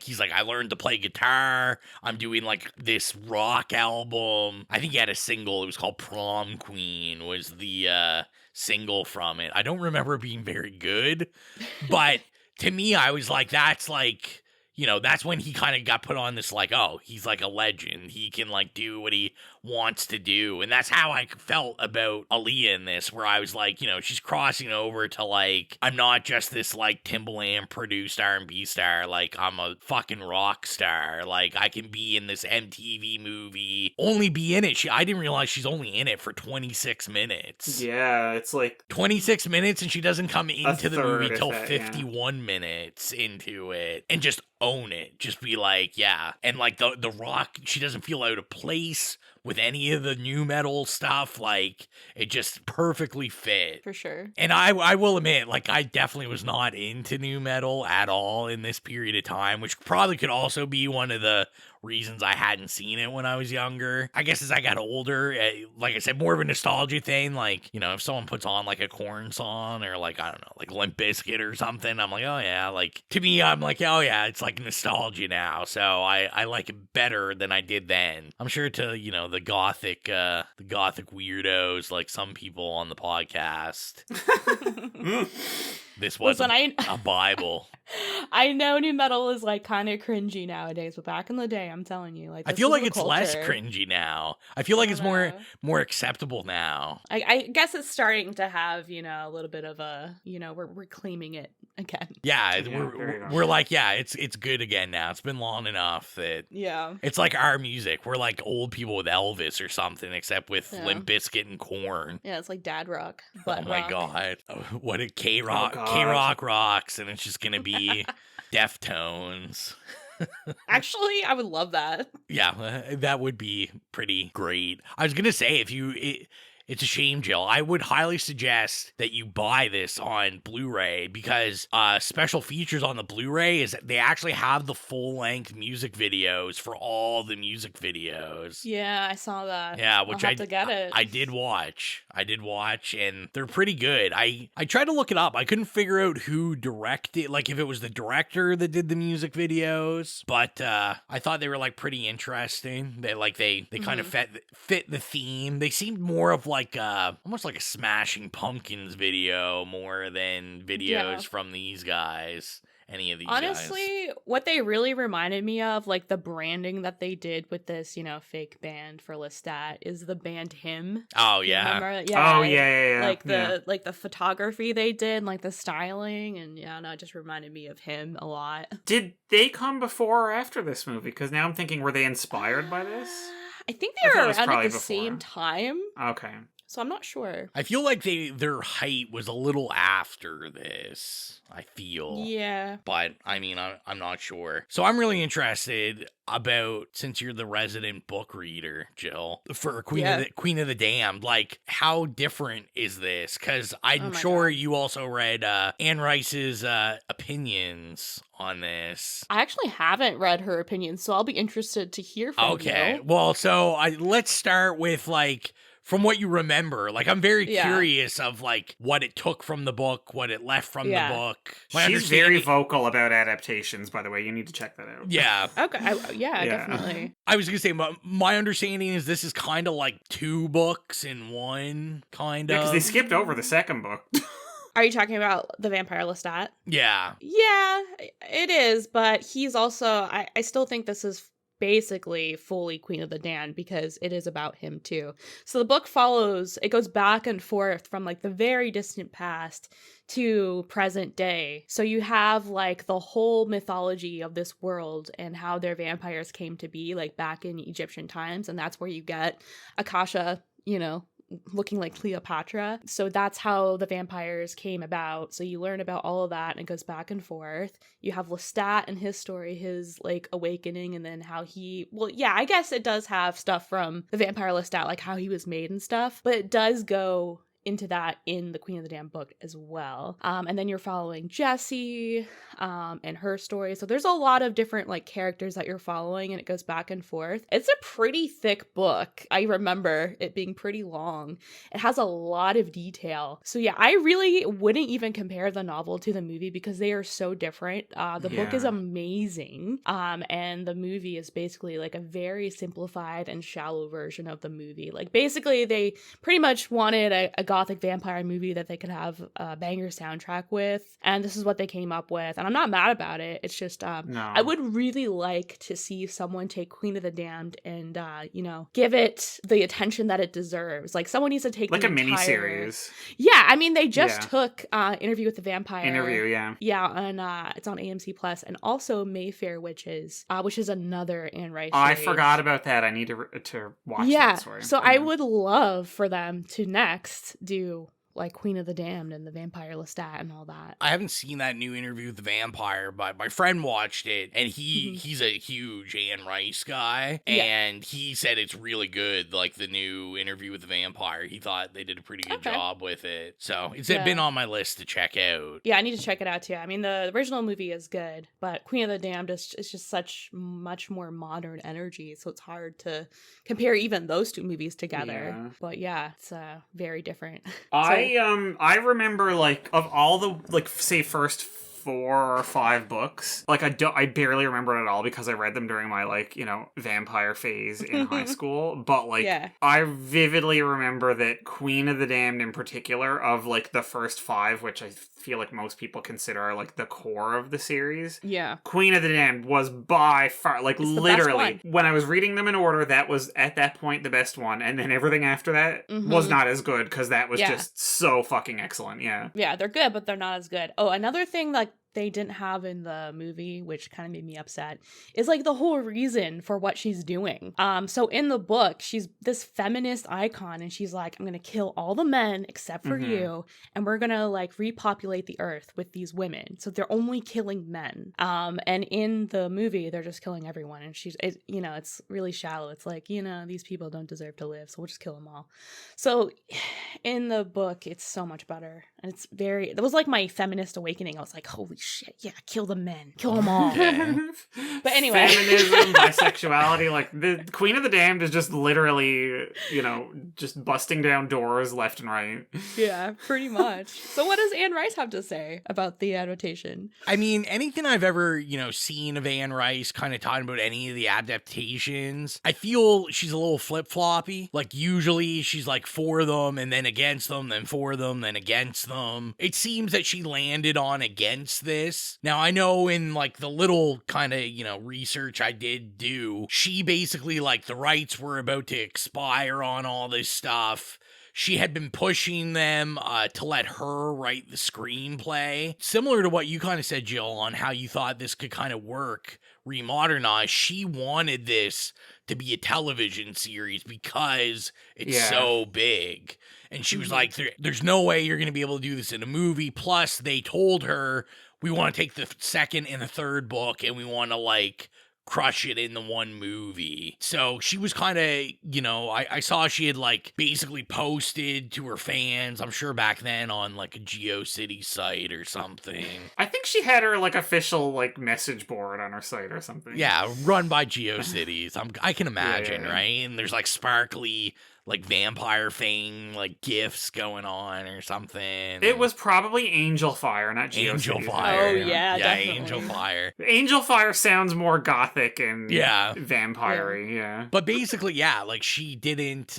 Speaker 7: he's like, I learned to play guitar, I'm doing, like, this rock album. I think he had a single, it was called Prom Queen, was the single from it. I don't remember it being very good, but to me, I was like, that's, like, you know, that's when he kind of got put on this, like, oh, he's, like, a legend. He can, like, do what he wants to do. And that's how I felt about Aaliyah in this, where I was like, you know, she's crossing over to, like, I'm not just this, like, Timbaland-produced R&B star. Like, I'm a fucking rock star. Like, I can be in this MTV movie, only be in it. I didn't realize she's only in it for 26 minutes.
Speaker 8: Yeah, it's like
Speaker 7: 26 minutes, and she doesn't come into the movie till 51 minutes into it. And just own it. Just be like, yeah. And like the rock, she doesn't feel out of place with any of the nu metal stuff. Like, it just perfectly fit.
Speaker 9: For sure.
Speaker 7: And I will admit, like, I definitely was not into nu metal at all in this period of time, which probably could also be one of the reasons I hadn't seen it when I was younger. I guess as I got older, like I said, more of a nostalgia thing. Like, you know, if someone puts on like a Korn song or like, I don't know, like Limp Bizkit or something, I'm like, oh yeah. Like, to me, I'm like, oh yeah, it's like nostalgia now. So I like it better than I did then. I'm sure to, you know, the gothic weirdos, like some people on the podcast. This wasn't a Bible.
Speaker 9: I know nu metal is like kind of cringy nowadays, but back in the day, I'm telling you, like,
Speaker 7: I feel like it's less cringy now. I feel like it's more acceptable now.
Speaker 9: I guess it's starting to have, you know, a little bit of a, you know, we're claiming it again.
Speaker 7: Yeah, we're like, yeah, it's good again now. It's been long enough that it's like our music. We're like old people with Elvis or something, except with Limp Bizkit and Korn.
Speaker 9: Yeah, it's like dad rock.
Speaker 7: Oh my god, what a K-Rock rocks, and it's just gonna be Deftones.
Speaker 9: Actually, I would love that.
Speaker 7: Yeah, that would be pretty great. I was gonna say, it's a shame, Jill. I would highly suggest that you buy this on Blu-ray, because special features on the Blu-ray is that they actually have the full-length music videos for all the music videos.
Speaker 9: Yeah, I saw that.
Speaker 7: Yeah, which
Speaker 9: I'll have to get it.
Speaker 7: I did watch, and they're pretty good. I tried to look it up. I couldn't figure out who directed, like if it was the director that did the music videos, but I thought they were like pretty interesting. They kind of fit the theme. They seemed more of like almost like a Smashing Pumpkins video more than videos from these guys. Any of these
Speaker 9: Honestly,
Speaker 7: guys.
Speaker 9: What they really reminded me of, like the branding that they did with this, you know, fake band for Lestat, is the band Him.
Speaker 7: Oh yeah.
Speaker 9: Remember? Yeah.
Speaker 8: Oh yeah.
Speaker 9: Like the photography they did, like the styling, and it just reminded me of Him a lot.
Speaker 8: Did they come before or after this movie? Because now I'm thinking, were they inspired by this?
Speaker 9: I think they were around at the same time.
Speaker 8: Okay.
Speaker 9: So I'm not sure.
Speaker 7: I feel like their height was a little after this, I feel.
Speaker 9: Yeah.
Speaker 7: But, I mean, I'm not sure. So I'm really interested about, since you're the resident book reader, Jill, for Queen of the Damned, like, how different is this? Because I'm sure you also read Anne Rice's opinions on this.
Speaker 9: I actually haven't read her opinions, so I'll be interested to hear from you.
Speaker 7: Okay. Well, so let's start with, like, from what you remember. Like, I'm very curious of, like, what it took from the book, what it left from the book.
Speaker 8: She's very vocal about adaptations, by the way. You need to check that out.
Speaker 7: Yeah.
Speaker 9: Okay. Definitely.
Speaker 7: I was going to say, my understanding is this is kind of like 2 books in one, kind of.
Speaker 8: Yeah, because they skipped over the second book.
Speaker 9: Are you talking about the Vampire Lestat?
Speaker 7: Yeah.
Speaker 9: Yeah, it is, but he's also, I still think this is basically fully Queen of the Damned because it is about him too. So the book follows, it goes back and forth from like the very distant past to present day. So you have like the whole mythology of this world and how their vampires came to be, like back in Egyptian times, and that's where you get Akasha, you know, looking like Cleopatra. So that's how the vampires came about. So you learn about all of that and it goes back and forth. You have Lestat and his story, his like awakening, and then how he, well, yeah, I guess it does have stuff from the Vampire Lestat, like how he was made and stuff, but it does go into that in the Queen of the Damned book as well. And then you're following Jessie and her story. So there's a lot of different like characters that you're following and it goes back and forth. It's a pretty thick book. I remember it being pretty long. It has a lot of detail. So yeah, I really wouldn't even compare the novel to the movie because they are so different. The book is amazing. And the movie is basically like a very simplified and shallow version of the movie. Like basically they pretty much wanted a gothic vampire movie that they could have a banger soundtrack with, and this is what they came up with, and I'm not mad about it. It's just I would really like to see someone take Queen of the Damned and you know, give it the attention that it deserves. Like someone needs to take
Speaker 8: like a mini series.
Speaker 9: Yeah, I mean they just took Interview with the Vampire. And it's on AMC Plus, and also Mayfair Witches, which is another Anne Rice series.
Speaker 8: I forgot about that. I need to watch that story.
Speaker 9: So I would love for them to next do like Queen of the Damned and the Vampire Lestat and all that.
Speaker 7: I haven't seen that new Interview with the Vampire, but my friend watched it, and he's a huge Anne Rice guy, and he said it's really good, like the new Interview with the Vampire. He thought they did a pretty good job with it. So it's been on my list to check out.
Speaker 9: Yeah, I need to check it out too. I mean, the original movie is good, but Queen of the Damned is just such much more modern energy, so it's hard to compare even those two movies together. Yeah. But yeah, it's very different.
Speaker 8: I remember like of all the like say first 4 or 5 books, like I barely remember it at all because I read them during my like, you know, vampire phase in high school, but like I vividly remember that Queen of the Damned in particular, of like the first 5, which I feel like most people consider are like the core of the series. Yeah. Queen of the Damned was by far, like literally, when I was reading them in order, that was at that point the best one, and then everything after that was not as good because that was just so fucking excellent. Yeah.
Speaker 9: Yeah, they're good, but they're not as good. Oh, another thing like they didn't have in the movie, which kind of made me upset, is like the whole reason for what she's doing. So in the book, she's this feminist icon, and she's like, I'm gonna kill all the men except for you, and we're gonna like repopulate the earth with these women. So they're only killing men. And in the movie, they're just killing everyone, and you know, it's really shallow. It's like, you know, these people don't deserve to live, so we'll just kill them all. So in the book, it's so much better, and it was like my feminist awakening. I was like, holy shit, yeah, kill the men, kill them all. But anyway,
Speaker 8: feminism, bisexuality, like the Queen of the Damned is just literally, you know, just busting down doors left and right.
Speaker 9: Yeah, pretty much. So what does Anne Rice have to say about the adaptation?
Speaker 7: I mean, anything I've ever, you know, seen of Anne Rice kind of talking about any of the adaptations, I feel she's a little flip-floppy. Like usually she's like for them and then against them, then for them, then against them. It seems that she landed on against this. Now, I know in like the little kind of, you know, research I did do, she basically like the rights were about to expire on all this stuff. She had been pushing them to let her write the screenplay. Similar to what you kind of said, Jill, on how you thought this could kind of work, remodernized. She wanted this to be a television series because it's so big. And she was like, there's no way you're going to be able to do this in a movie. Plus, they told her, we want to take the second and the third book and we want to like crush it in the one movie. So she was kind of, you know, I saw she had like basically posted to her fans, I'm sure back then on like a GeoCities site or something.
Speaker 8: I think she had her like official like message board on her site or something.
Speaker 7: Yeah, run by GeoCities. I can imagine, right? And there's like sparkly like vampire thing, like gifts going on or something.
Speaker 8: It was probably Angel Fire, not GeoCities.
Speaker 7: Angel Fire.
Speaker 9: Oh, yeah, definitely.
Speaker 7: Angel Fire.
Speaker 8: Angel Fire sounds more gothic and
Speaker 7: Yeah.
Speaker 8: vampire-y, yeah.
Speaker 7: But basically, yeah, like she didn't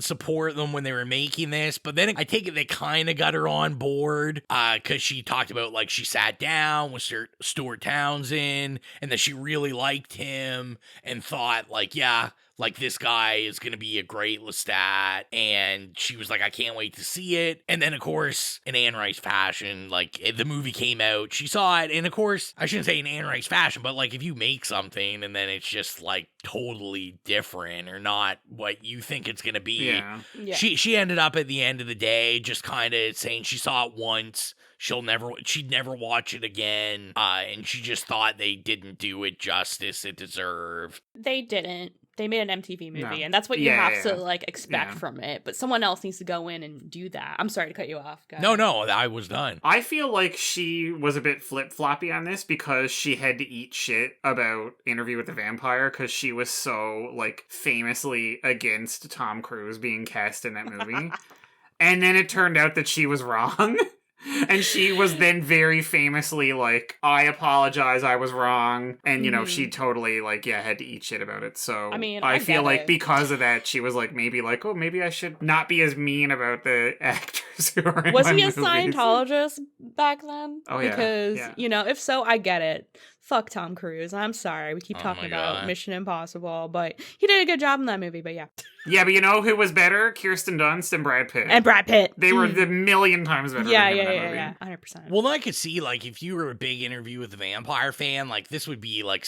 Speaker 7: support them when they were making this, but then I take it they kind of got her on board because she talked about, like, she sat down with Stuart Townsend and that she really liked him and thought, like, yeah, like, this guy is going to be a great Lestat, and she was like, I can't wait to see it. And then, of course, in Anne Rice fashion, like, the movie came out, she saw it, and of course, I shouldn't say in Anne Rice fashion, but, like, if you make something and then it's just, like, totally different or not what you think it's going to be, she ended up at the end of the day just kind of saying she saw it once, she'd never watch it again, and she just thought they didn't do it justice it deserved.
Speaker 9: They didn't. They made an MTV movie, and that's what you have to, like, expect from it. But someone else needs to go in and do that. I'm sorry to cut you off, guys.
Speaker 7: No, I was done.
Speaker 8: I feel like she was a bit flip-floppy on this because she had to eat shit about Interview with the Vampire because she was so, like, famously against Tom Cruise being cast in that movie. And then it turned out that she was wrong. And she was then very famously like, I apologize, I was wrong. And, you know, she totally, like, had to eat shit about it. So, I feel like because of that, she was like, maybe I should not be as mean about the actors who are in
Speaker 9: Was
Speaker 8: my
Speaker 9: he a
Speaker 8: movies.
Speaker 9: Scientologist back then?
Speaker 8: Oh, yeah.
Speaker 9: Because, you know, if so, I get it. Fuck Tom Cruise. I'm sorry. We keep talking about
Speaker 7: God.
Speaker 9: Mission Impossible, but he did a good job in that movie, but yeah.
Speaker 8: Yeah, but you know who was better? Kirsten Dunst and Brad Pitt.
Speaker 9: And Brad Pitt.
Speaker 8: They were a million times better than him in that movie.
Speaker 9: Yeah, 100%.
Speaker 7: Well, I could see, like, if you were a big Interview with the Vampire fan, like, this would be, like,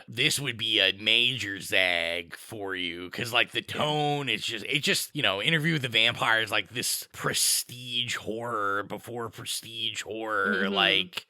Speaker 7: this would be a major zag for you, because, like, the tone is just, you know, Interview with the Vampire is, like, this prestige horror before prestige horror, like,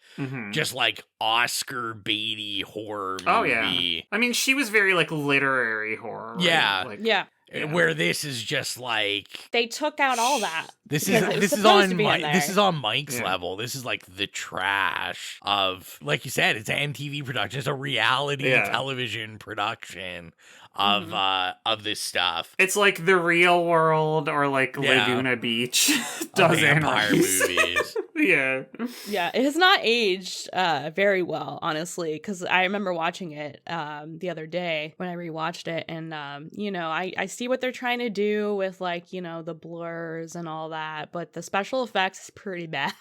Speaker 7: just, like, Oscar baity horror movie.
Speaker 8: Oh, yeah. I mean, she was very, like, literary horror. Right?
Speaker 7: Yeah.
Speaker 8: Like,
Speaker 9: yeah.
Speaker 7: Where this is just like
Speaker 9: they took out all that.
Speaker 7: This is on Mike's level. This is like the trash of, like you said, it's an MTV production. It's a reality television production of this stuff.
Speaker 8: It's like The Real World or like Laguna Beach does
Speaker 7: vampire movies.
Speaker 9: Yeah, it has not aged very well, honestly, because I remember watching it the other day when I rewatched it, and you know, I see what they're trying to do with, like, you know, the blurs and all that, but the special effects is pretty bad.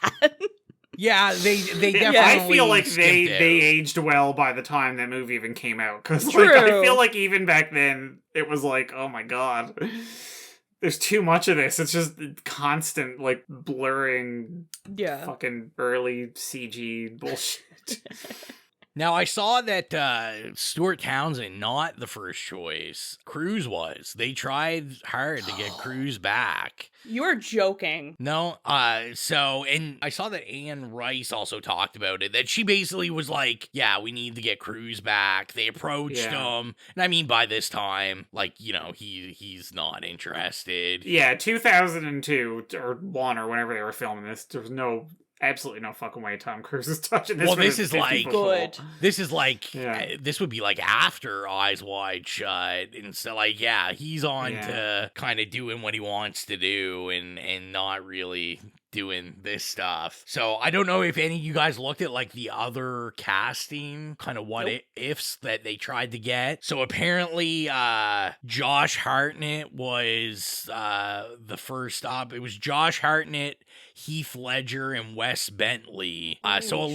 Speaker 7: Yeah, they definitely.
Speaker 8: I feel like they aged well by the time that movie even came out, because like, I feel like even back then it was like, oh my god. There's too much of this. It's just constant, like, blurring, fucking early CG bullshit.
Speaker 7: Now, I saw that Stuart Townsend, not the first choice. Cruise was. They tried hard to get Cruise back.
Speaker 9: You're joking.
Speaker 7: No, and I saw that Anne Rice also talked about it, that she basically was like, yeah, we need to get Cruise back. They approached him, and I mean, by this time, like, you know, he's not interested.
Speaker 8: Yeah, 2002 or 1 or whenever they were filming this, there was absolutely no fucking way Tom Cruise is touching this.
Speaker 7: Well, this is like
Speaker 9: good.
Speaker 7: This is like this would be like after Eyes Wide Shut, and so, like, yeah, he's on to kind of doing what he wants to do and not really doing this stuff. So I don't know if any of you guys looked at, like, the other casting kind of what ifs that they tried to get. So apparently Josh Hartnett was the first up. It was Josh Hartnett, Heath Ledger, and Wes Bentley. So a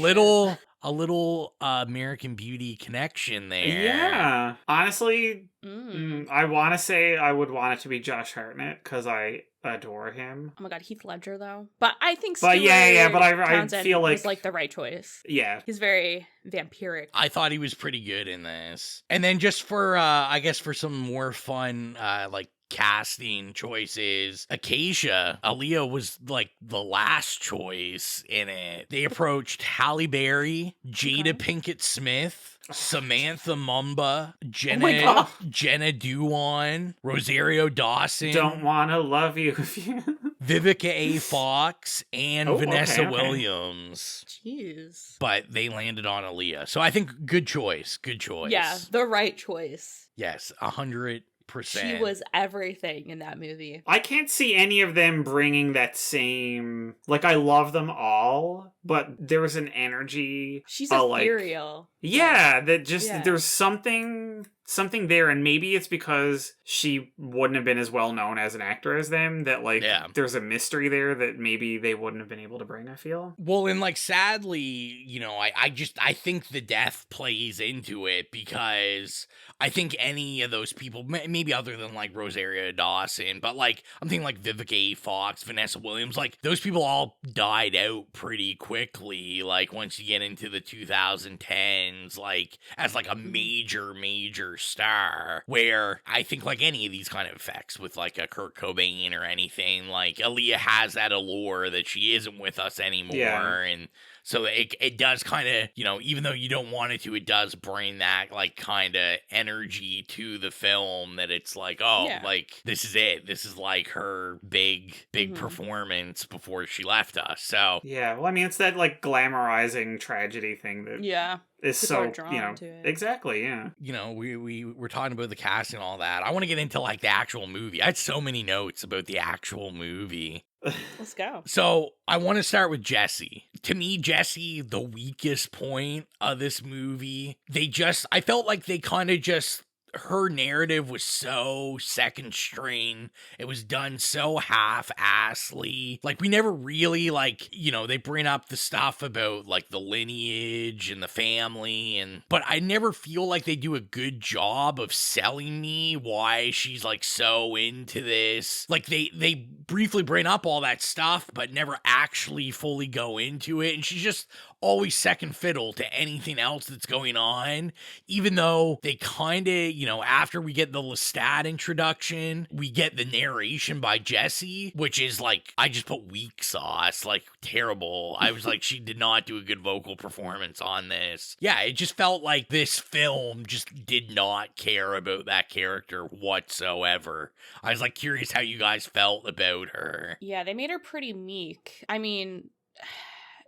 Speaker 7: little American Beauty connection there.
Speaker 8: Yeah. Honestly, I want to say I would want it to be Josh Hartnett because I adore him.
Speaker 9: Oh my god, Heath Ledger though. But I think
Speaker 8: but I feel like
Speaker 9: was like the right choice.
Speaker 8: Yeah.
Speaker 9: He's very vampiric.
Speaker 7: I thought he was pretty good in this. And then just for I guess for some more fun like casting choices, Aaliyah was like the last choice in it. They approached Halle Berry, Jada Pinkett Smith, Samantha Mumba, Jenna Dewan, Rosario Dawson.
Speaker 8: Don't wanna love you if you
Speaker 7: Vivica A. Fox and Vanessa Williams.
Speaker 9: Jeez.
Speaker 7: But they landed on Aaliyah. So I think good choice.
Speaker 9: Yeah, the right choice.
Speaker 7: Yes, 100%.
Speaker 9: She was everything in that movie.
Speaker 8: I can't see any of them bringing that same... Like, I love them all, but there was an energy...
Speaker 9: She's ethereal.
Speaker 8: Yeah, that just... Yeah. There's something there, and maybe it's because she wouldn't have been as well known as an actor as them, that, like, there's a mystery there that maybe they wouldn't have been able to bring, I feel.
Speaker 7: Well, and, like, sadly, you know, I think the death plays into it, because I think any of those people, maybe other than, like, Rosario Dawson, but, like, I'm thinking, like, Vivica A. Fox, Vanessa Williams, like, those people all died out pretty quickly, like, once you get into the 2010s, like, as, like, a major star, where I think, like, any of these kind of effects with, like, a Kurt Cobain or anything, like, Aaliyah has that allure that she isn't with us anymore, and so it does kind of, you know, even though you don't want it to, it does bring that, like, kind of energy to the film, that it's like, oh, like, this is it. This is, like, her big performance before she left us, so.
Speaker 8: Yeah, well, I mean, it's that, like, glamorizing tragedy thing that...
Speaker 9: Yeah.
Speaker 8: Is so, you know, exactly, yeah.
Speaker 7: You know, we're talking about the cast and all that. I want to get into, like, the actual movie. I had so many notes about the actual movie.
Speaker 9: Let's go.
Speaker 7: So I want to start with Jessie. To me, Jessie, the weakest point of this movie. I felt like they kind of just... Her narrative was so second string. It was done so half-assly. Like, we never really, like, you know, they bring up the stuff about, like, the lineage and the family, but I never feel like they do a good job of selling me why she's, like, so into this. Like, they briefly bring up all that stuff, but never actually fully go into it, and she's just always second fiddle to anything else that's going on, even though they kind of, you know, after we get the Lestat introduction, we get the narration by Jessie, which is, like, I just put weak sauce, like, terrible. I was like, she did not do a good vocal performance on this. Yeah, it just felt like this film just did not care about that character whatsoever. I was, like, curious how you guys felt about her.
Speaker 9: Yeah, they made her pretty meek. I mean...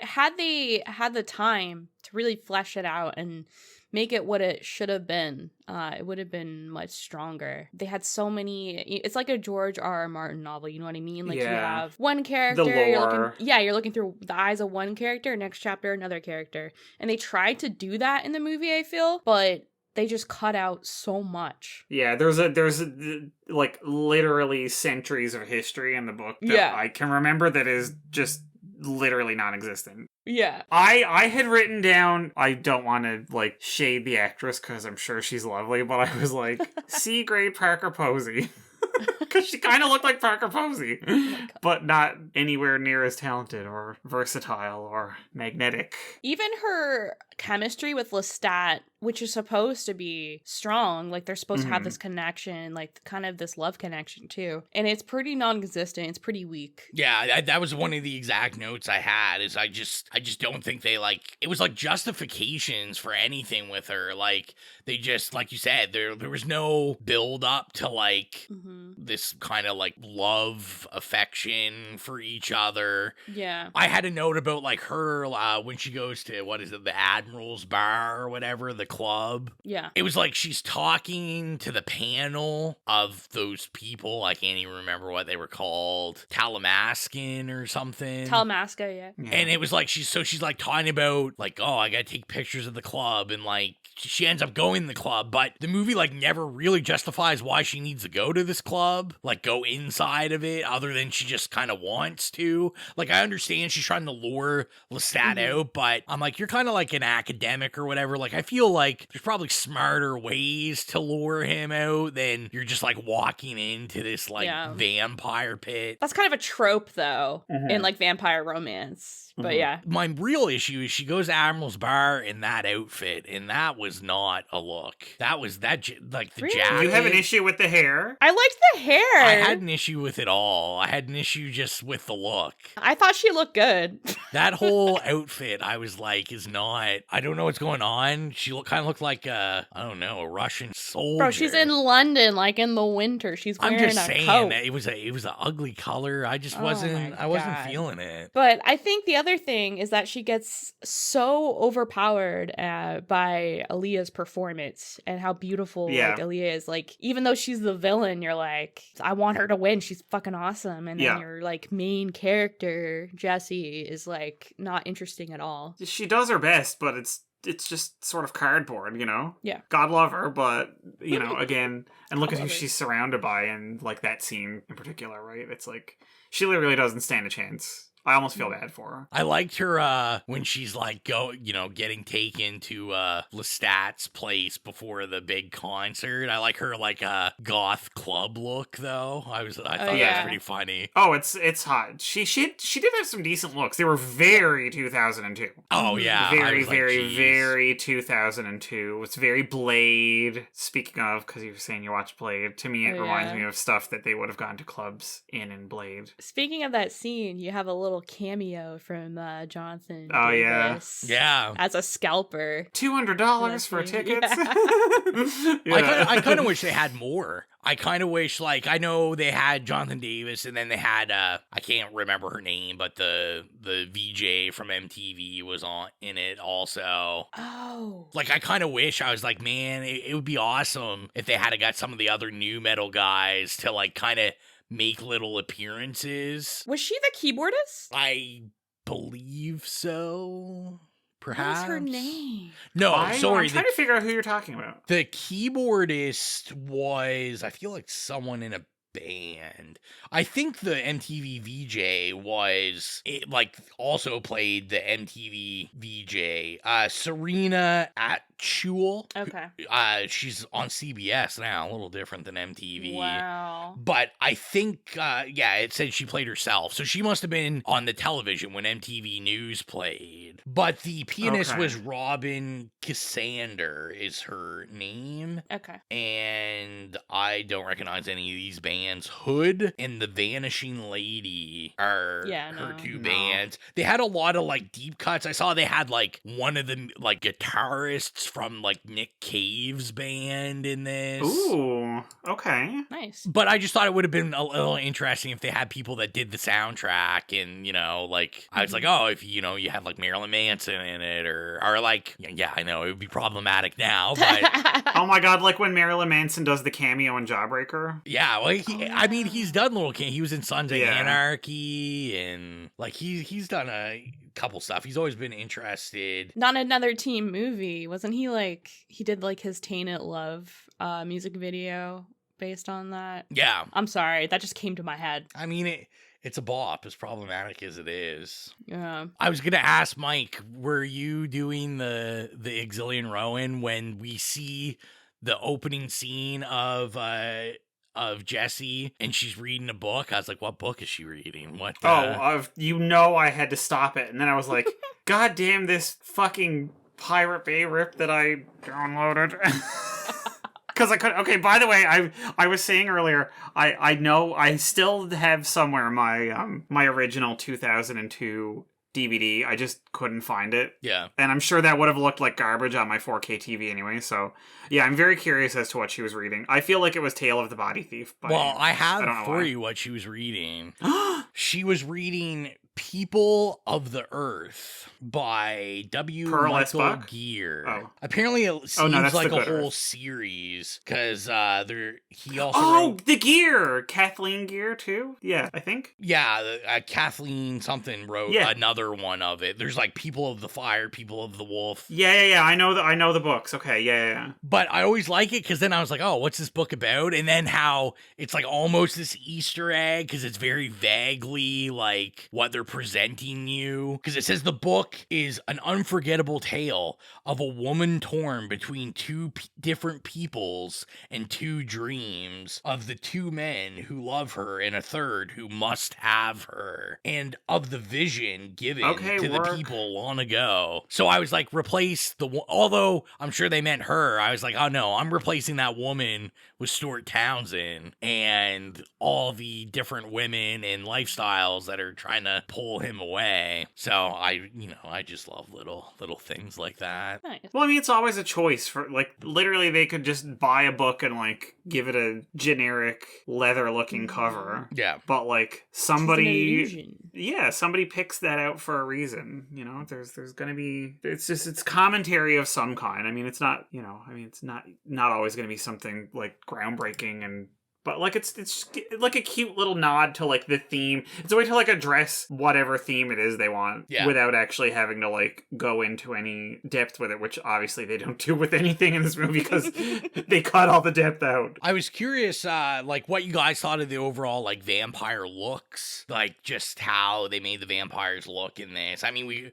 Speaker 9: Had they had the time to really flesh it out and make it what it should have been, it would have been much stronger. They had so many... It's like a George R.R. Martin novel, you know what I mean? Like, you have one character, you're looking through the eyes of one character, next chapter, another character. And they tried to do that in the movie, I feel, but they just cut out so much.
Speaker 8: Yeah, there's like, literally centuries of history in the book that I can remember that is just... literally non-existent.
Speaker 9: Yeah.
Speaker 8: I had written down, I don't want to, like, shade the actress because I'm sure she's lovely, but I was like, C-grade Parker Posey. Because she kind of looked like Parker Posey, but not anywhere near as talented or versatile or magnetic.
Speaker 9: Even her chemistry with Lestat, which is supposed to be strong, like they're supposed to have this connection, like kind of this love connection too, and it's pretty non-existent. It's pretty weak.
Speaker 7: Yeah, that was one of the exact notes I had. Is I just don't think they, like, it was like justifications for anything with her. Like, they just, like you said, there was no build up to, like, this kind of, like, love affection for each other.
Speaker 9: Yeah,
Speaker 7: I had a note about, like, her when she goes to, what is it, the Admiral's Bar or whatever, the club.
Speaker 9: Yeah,
Speaker 7: it was like she's talking to the panel of those people. I can't even remember what they were called, Talamascan or something.
Speaker 9: Talamasca, yeah.
Speaker 7: And it was like she's like talking about, like, oh, I gotta take pictures of the club, and, like, she ends up going to the club, but the movie, like, never really justifies why she needs to go to this club, like, go inside of it, other than she just kind of wants to. Like, I understand she's trying to lure Lestat out, but I'm like, you're kind of like an academic or whatever. Like, I feel like there's probably smarter ways to lure him out than you're just, like, walking into this, like, vampire pit.
Speaker 9: That's kind of a trope, though, in, like, vampire romance. But yeah.
Speaker 7: My real issue is she goes to Admiral's Bar in that outfit, and that was not a look. That was like the jacket.
Speaker 8: You have an issue with the hair?
Speaker 9: I liked the hair.
Speaker 7: I had an issue with it all. I had an issue just with the look.
Speaker 9: I thought she looked good.
Speaker 7: That whole outfit, I was like, is not... I don't know what's going on. She kind of looked like I don't know, a Russian soldier.
Speaker 9: Bro, she's in London, like in the winter. She's wearing
Speaker 7: I'm just
Speaker 9: a
Speaker 7: saying
Speaker 9: coat.
Speaker 7: that it was an ugly color. I just wasn't feeling it.
Speaker 9: But I think the other thing is that she gets so overpowered by Aaliyah's performance and how beautiful like Aaliyah is. Like, even though she's the villain, you're like, I want her to win. She's fucking awesome. And then your like main character, Jessie, is like not interesting at all.
Speaker 8: She does her best, but it's just sort of cardboard, you know?
Speaker 9: Yeah.
Speaker 8: God love her, but, you know, again, and look at who she's surrounded by in, like, that scene in particular, right? It's like, she literally doesn't stand a chance. I almost feel bad for her.
Speaker 7: I liked her when she's like getting taken to Lestat's place before the big concert. I like her like goth club look though. I thought that was pretty funny.
Speaker 8: Oh, it's hot. She did have some decent looks. They were very 2002.
Speaker 7: Oh yeah,
Speaker 8: very 2002. It's very Blade. Speaking of, because you were saying you watched Blade, to me it reminds me of stuff that they would have gone to clubs in Blade.
Speaker 9: Speaking of that scene, you have a little cameo from Jonathan
Speaker 8: Davis.
Speaker 7: Yeah.
Speaker 9: As a scalper.
Speaker 8: $200 for tickets.
Speaker 7: I kind of wish they had more. I kind of wish, like, I know they had Jonathan Davis, and then they had, I can't remember her name, but the VJ from MTV was in it also.
Speaker 9: Oh.
Speaker 7: Like, I kind of wish, I was like, man, it would be awesome if they had got some of the other new metal guys to, like, kind of make little appearances.
Speaker 9: Was she the keyboardist?
Speaker 7: I believe so. Perhaps.
Speaker 9: What was her name?
Speaker 7: No, sorry.
Speaker 8: I'm trying to figure out who you're talking about.
Speaker 7: The keyboardist was, I feel like someone in a band. I think the MTV VJ also played the MTV VJ. Serena Atchul.
Speaker 9: Okay.
Speaker 7: She's on CBS now, a little different than MTV.
Speaker 9: Wow.
Speaker 7: But I think, it said she played herself. So she must have been on the television when MTV News played. But the pianist was Robin Cassander is her name.
Speaker 9: Okay.
Speaker 7: And I don't recognize any of these bands. Hood and The Vanishing Lady are her two bands. They had a lot of like deep cuts. I saw they had like one of the like guitarists from like Nick Cave's band in this.
Speaker 8: Ooh, okay.
Speaker 9: Nice.
Speaker 7: But I just thought it would have been a little interesting if they had people that did the soundtrack and, like, I was like, oh, if, you had like Marilyn Manson in it or like, I know it would be problematic now, but.
Speaker 8: Oh my God, like when Marilyn Manson does the cameo in Jawbreaker?
Speaker 7: Yeah, well, he's done little he was in Sons of Anarchy and like he's done a couple stuff. He's always been interested.
Speaker 9: Not Another Teen Movie. Wasn't he like, he did like his Tainted Love music video based on that?
Speaker 7: Yeah.
Speaker 9: I'm sorry, that just came to my head.
Speaker 7: I mean, it's a bop, as problematic as it is.
Speaker 9: Yeah.
Speaker 7: I was gonna ask Mike, were you doing the Exilian Rowan when we see the opening scene of Jessie and she's reading a book? I was like, what book is she reading? What?
Speaker 8: I had to stop it, and then I was like, God damn this fucking Pirate Bay rip that I downloaded. Because I couldn't. Okay, by the way, I was saying earlier, I know I still have somewhere my original 2002 DVD. I just couldn't find it.
Speaker 7: Yeah.
Speaker 8: And I'm sure that would have looked like garbage on my 4K TV anyway. So, yeah, I'm very curious as to what she was reading. I feel like it was Tale of the Body Thief. But
Speaker 7: I have for you what she was reading. She was reading People of the Earth by W. Michael Gear.
Speaker 8: Oh.
Speaker 7: Apparently it seems like a whole series because he also wrote...
Speaker 8: the Gear! Kathleen Gear too? Yeah, I think.
Speaker 7: Yeah, Kathleen something wrote another one of it. There's like People of the Fire, People of the Wolf.
Speaker 8: Yeah. I know the books. Okay, yeah.
Speaker 7: But I always like it because then I was like, oh, what's this book about? And then how it's like almost this Easter egg because it's very vaguely like what they're presenting you, because it says the book is an unforgettable tale of a woman torn between two different peoples and two dreams, of the two men who love her and a third who must have her, and of the vision given to the people long ago. So I was like, replace although I'm sure they meant her, I was like, oh no, I'm replacing that woman with Stuart Townsend and all the different women and lifestyles that are trying to pull him away. So I just love little things like that.
Speaker 9: Nice.
Speaker 8: Well, I mean, it's always a choice for, like, literally they could just buy a book and, like, give it a generic leather-looking cover.
Speaker 7: Yeah.
Speaker 8: But, like, somebody picks that out for a reason. You know, there's gonna be, it's commentary of some kind. I mean, it's not, it's not always gonna be something, like, groundbreaking but, like, it's like a cute little nod to, like, the theme. It's a way to, like, address whatever theme it is they want without actually having to, like, go into any depth with it, which obviously they don't do with anything in this movie because they cut all the depth out.
Speaker 7: I was curious, like, what you guys thought of the overall, like, vampire looks. Like, just how they made the vampires look in this. I mean, we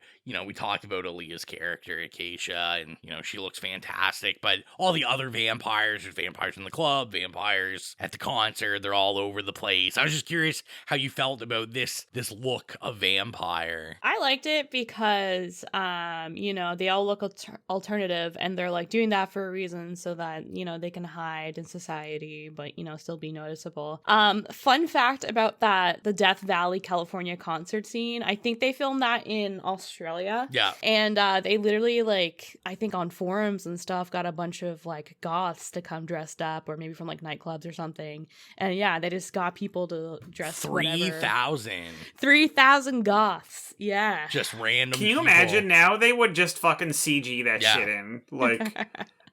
Speaker 7: talked about Aaliyah's character, Acacia, and, she looks fantastic, but all the other vampires, there's vampires in the club, vampires at the concert, they're all over the place. I was just curious how you felt about this look of vampire.
Speaker 9: I liked it because, they all look alternative, and they're, like, doing that for a reason so that, they can hide in society, but, still be noticeable. Fun fact about the Death Valley, California concert scene, I think they filmed that in Australia.
Speaker 7: Yeah.
Speaker 9: And they literally, like, I think on forums and stuff, got a bunch of, like, goths to come dressed up, or maybe from, like, nightclubs or something. And yeah, they just got people to dress
Speaker 7: 3,000
Speaker 9: goths. Yeah.
Speaker 7: Just random
Speaker 8: Can you
Speaker 7: people.
Speaker 8: imagine now? They would just fucking CG that shit in. Like...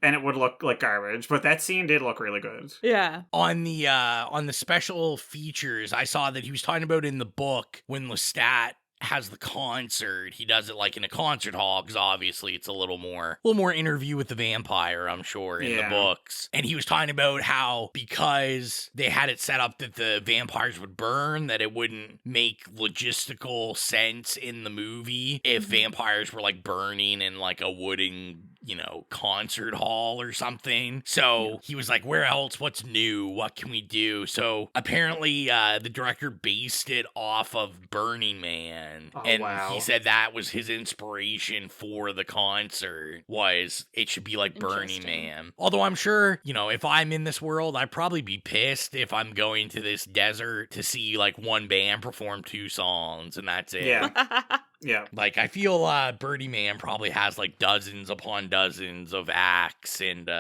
Speaker 8: And it would look like garbage, but that scene did look really good.
Speaker 9: Yeah.
Speaker 7: On the special features, I saw that he was talking about in the book when Lestat has the concert, he does it like in a concert hall, because obviously it's a little more interview with the vampire, I'm sure, in the books. And he was talking about how, because they had it set up that the vampires would burn, that it wouldn't make logistical sense in the movie if vampires were, like, burning in, like, a wooden, concert hall or something. So he was like, where else? What's new? What can we do? So apparently the director based it off of Burning Man.
Speaker 8: Oh,
Speaker 7: and
Speaker 8: wow.
Speaker 7: he said that was his inspiration for the concert, was it should be like Burning Man. Although I'm sure, if I'm in this world, I'd probably be pissed if I'm going to this desert to see, like, one band perform 2 songs and that's it.
Speaker 8: Yeah. Yeah.
Speaker 7: Like, I feel Burning Man probably has, like, dozens upon dozens of acts, and,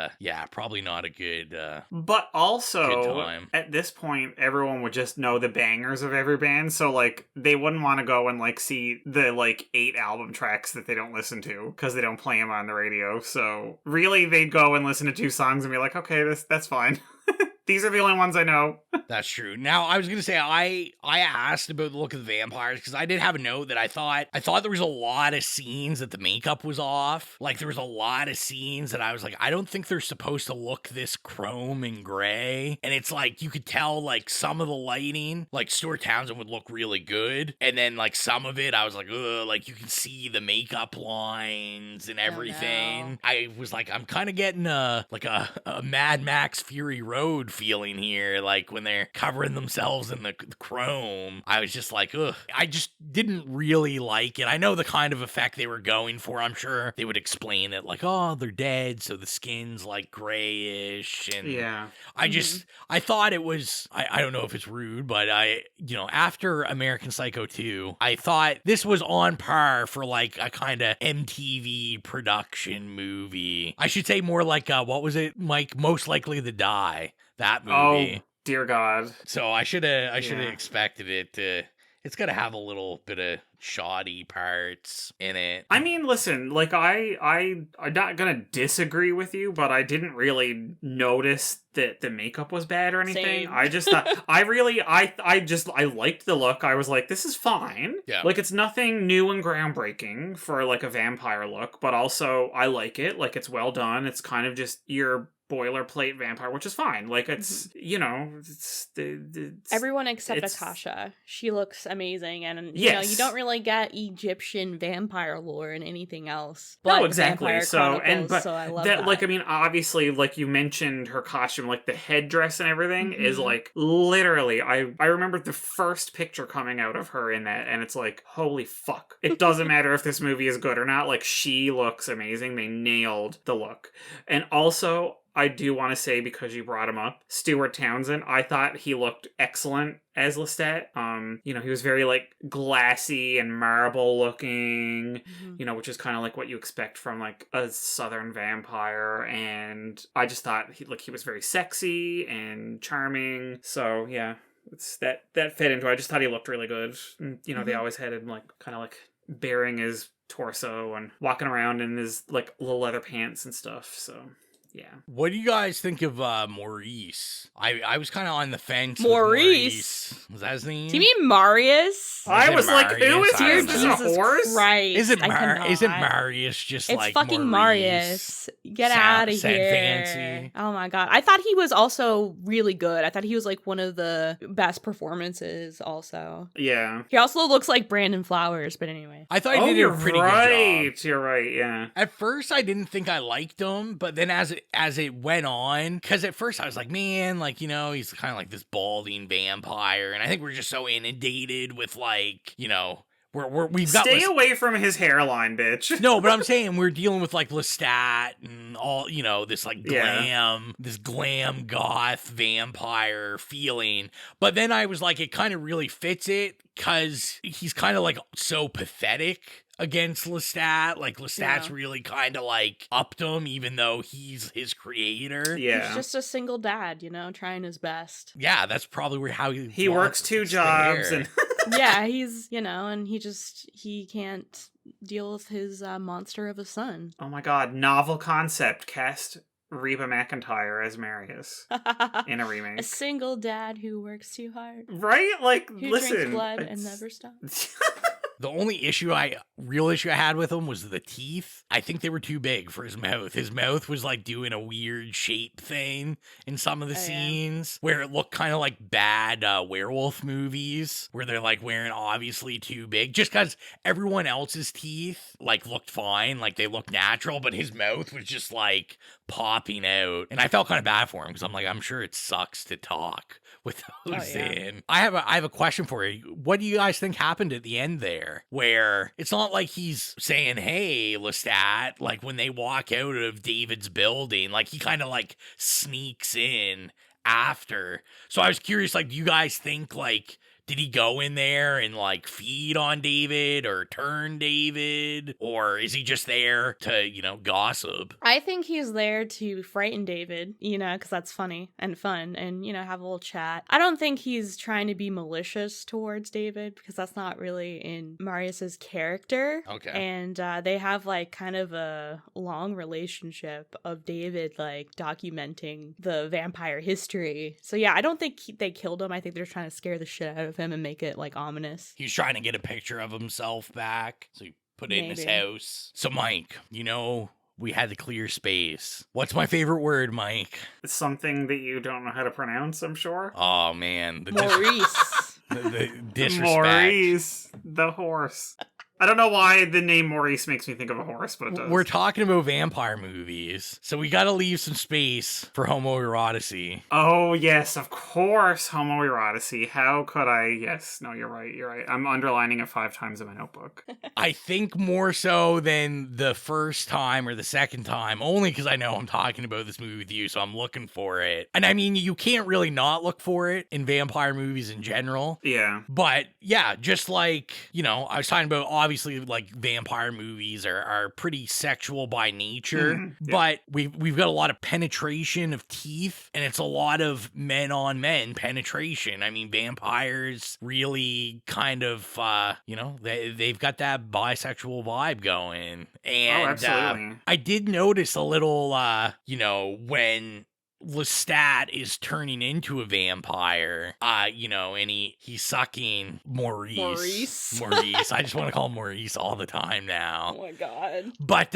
Speaker 7: probably not a good,
Speaker 8: but also,
Speaker 7: good time.
Speaker 8: At this point, everyone would just know the bangers of every band, so, like, they wouldn't want to go and, like, see the, like, 8 album tracks that they don't listen to, because they don't play them on the radio, so really, they'd go and listen to 2 songs and be like, okay, that's fine. These are the only ones I know.
Speaker 7: That's true. Now, I was going to say, I asked about the look of the vampires, because I did have a note that I thought there was a lot of scenes that the makeup was off. Like, there was a lot of scenes that I was like, I don't think they're supposed to look this chrome and gray. And it's like, you could tell, like, some of the lighting, like, Stuart Townsend would look really good. And then, like, some of it, I was like, ugh, like, you can see the makeup lines and everything. Oh, no. I was like, I'm kind of getting a Mad Max Fury Road feeling here, like when they're covering themselves in the chrome. I was just like, ugh. I just didn't really like it. I know the kind of effect they were going for. I'm sure they would explain it like, oh, they're dead, so the skin's like grayish. And
Speaker 8: yeah.
Speaker 7: I thought it was, I don't know if it's rude, but after American Psycho 2, I thought this was on par for like a kind of MTV production movie. I should say more like, what was it, Mike? Most Likely to Die. That movie.
Speaker 8: Oh, dear God.
Speaker 7: So I should have expected it to. It's got to have a little bit of shoddy parts in it.
Speaker 8: I mean, listen, like I'm not gonna disagree with you, but I didn't really notice that the makeup was bad or anything.
Speaker 9: Same.
Speaker 8: I just thought I liked the look. I was like, this is fine.
Speaker 7: Yeah.
Speaker 8: Like, it's nothing new and groundbreaking for like a vampire look, but also I like it. Like, it's well done. It's kind of just your boilerplate vampire, which is fine. Like, it's it's
Speaker 9: everyone except Akasha. She looks amazing, and
Speaker 8: yes.
Speaker 9: You don't really get Egyptian vampire lore in anything else. But
Speaker 8: no, exactly. So
Speaker 9: I love that.
Speaker 8: Like, I mean, obviously, like you mentioned, her costume, like the headdress and everything is like literally. I remember the first picture coming out of her in that, and it's like, holy fuck! It doesn't matter if this movie is good or not. Like, she looks amazing. They nailed the look, and also, I do want to say, because you brought him up, Stuart Townsend, I thought he looked excellent as Lestat. He was very like glassy and marble looking, which is kind of like what you expect from like a southern vampire. And I just thought he was very sexy and charming. So yeah, it's that fit into it. I just thought he looked really good. And, they always had him like kind of like bearing his torso and walking around in his like little leather pants and stuff. So yeah.
Speaker 7: What do you guys think of Maurice? I was kind of on the fence.
Speaker 9: Maurice?
Speaker 7: Was that his name?
Speaker 9: Do you mean Marius?
Speaker 8: I was like, who is
Speaker 9: Dear
Speaker 8: this?
Speaker 9: Jesus
Speaker 8: A horse?
Speaker 9: Christ.
Speaker 7: Isn't Marius just
Speaker 9: it's
Speaker 7: like
Speaker 9: fucking Marius. Get out of here.
Speaker 7: Fancy.
Speaker 9: Oh my god. I thought he was also really good. I thought he was like one of the best performances also.
Speaker 8: Yeah.
Speaker 9: He also looks like Brandon Flowers, but anyway.
Speaker 7: I thought he did a pretty good job.
Speaker 8: You're right, yeah.
Speaker 7: At first I didn't think I liked him, but then as it went on, because at first I was like, man, like, he's kind of like this balding vampire, and I think we're just so inundated with like, we've got
Speaker 8: stay away from his hairline, bitch.
Speaker 7: No, but I'm saying we're dealing with like Lestat and all, this like this glam goth vampire feeling. But then I was like, it kind of really fits it because he's kind of like so pathetic against Lestat. Like Lestat's really kind of like upped him, even though he's his creator.
Speaker 8: Yeah,
Speaker 9: he's just a single dad, trying his best.
Speaker 7: Yeah, that's probably how
Speaker 8: he works 2 jobs and
Speaker 9: yeah, he's and he can't deal with his monster of a son.
Speaker 8: Oh my god, novel concept. Cast Reba McEntire as Marius in a remake.
Speaker 9: A single dad who works too hard.
Speaker 8: Right? Like,
Speaker 9: who
Speaker 8: listen.
Speaker 9: Drinks blood and never stops.
Speaker 7: The only real issue I had with him was the teeth. I think they were too big for his mouth. His mouth was like doing a weird shape thing in some of the scenes where it looked kind of like bad werewolf movies where they're like wearing obviously too big, just because everyone else's teeth like looked fine, like they looked natural, but his mouth was just like popping out. And I felt kind of bad for him because I'm like, I'm sure it sucks to talk with those in. I have a question for you. What do you guys think happened at the end there? Where it's not like he's saying, hey, Lestat, like when they walk out of David's building, like he kind of like sneaks in after. So I was curious, like, do you guys think like, did he go in there and like feed on David or turn David? Or is he just there to, gossip?
Speaker 9: I think he's there to frighten David, because that's funny and fun and, have a little chat. I don't think he's trying to be malicious towards David because that's not really in Marius's character.
Speaker 7: Okay.
Speaker 9: And they have like kind of a long relationship of David like documenting the vampire history. So yeah, I don't think they killed him. I think they're trying to scare the shit out of him and make it like ominous.
Speaker 7: He's trying to get a picture of himself back, so he put it in his house. So Mike, we had to clear space. What's my favorite word, Mike?
Speaker 8: It's something that you don't know how to pronounce, I'm sure.
Speaker 7: Oh man,
Speaker 9: Maurice.
Speaker 7: the disrespect.
Speaker 8: Maurice, the horse. I don't know why the name Maurice makes me think of a horse, but it does.
Speaker 7: We're talking about vampire movies, so we gotta leave some space for homoeroticy.
Speaker 8: Oh, yes, of course, homoeroticy. How could I? Yes, no, you're right. I'm underlining it 5 times in my notebook.
Speaker 7: I think more so than the first time or the second time, only because I know I'm talking about this movie with you, so I'm looking for it. And I mean, you can't really not look for it in vampire movies in general.
Speaker 8: Yeah.
Speaker 7: But yeah, just like, I was talking about obviously like vampire movies are pretty sexual by nature, but we've got a lot of penetration of teeth, and it's a lot of men on men penetration. I mean, vampires really kind of they've got that bisexual vibe going. And
Speaker 8: absolutely.
Speaker 7: I did notice a little when Lestat is turning into a vampire, and he's sucking Maurice. I just want to call him Maurice all the time now.
Speaker 9: Oh my god.
Speaker 7: But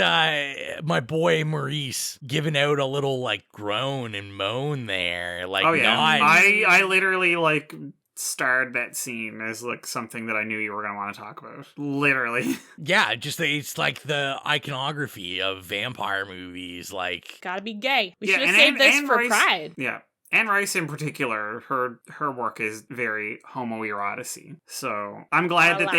Speaker 7: my boy Maurice giving out a little like groan and moan there. Like,
Speaker 8: oh yeah, I literally like starred that scene as like something that I knew you were going to want to talk about. Literally.
Speaker 7: Yeah, just it's like the iconography of vampire movies. Like,
Speaker 9: gotta be gay. We should have saved this for
Speaker 8: Rice,
Speaker 9: Pride.
Speaker 8: Yeah. Anne Rice in particular, her work is very homoeroticy. So I'm glad that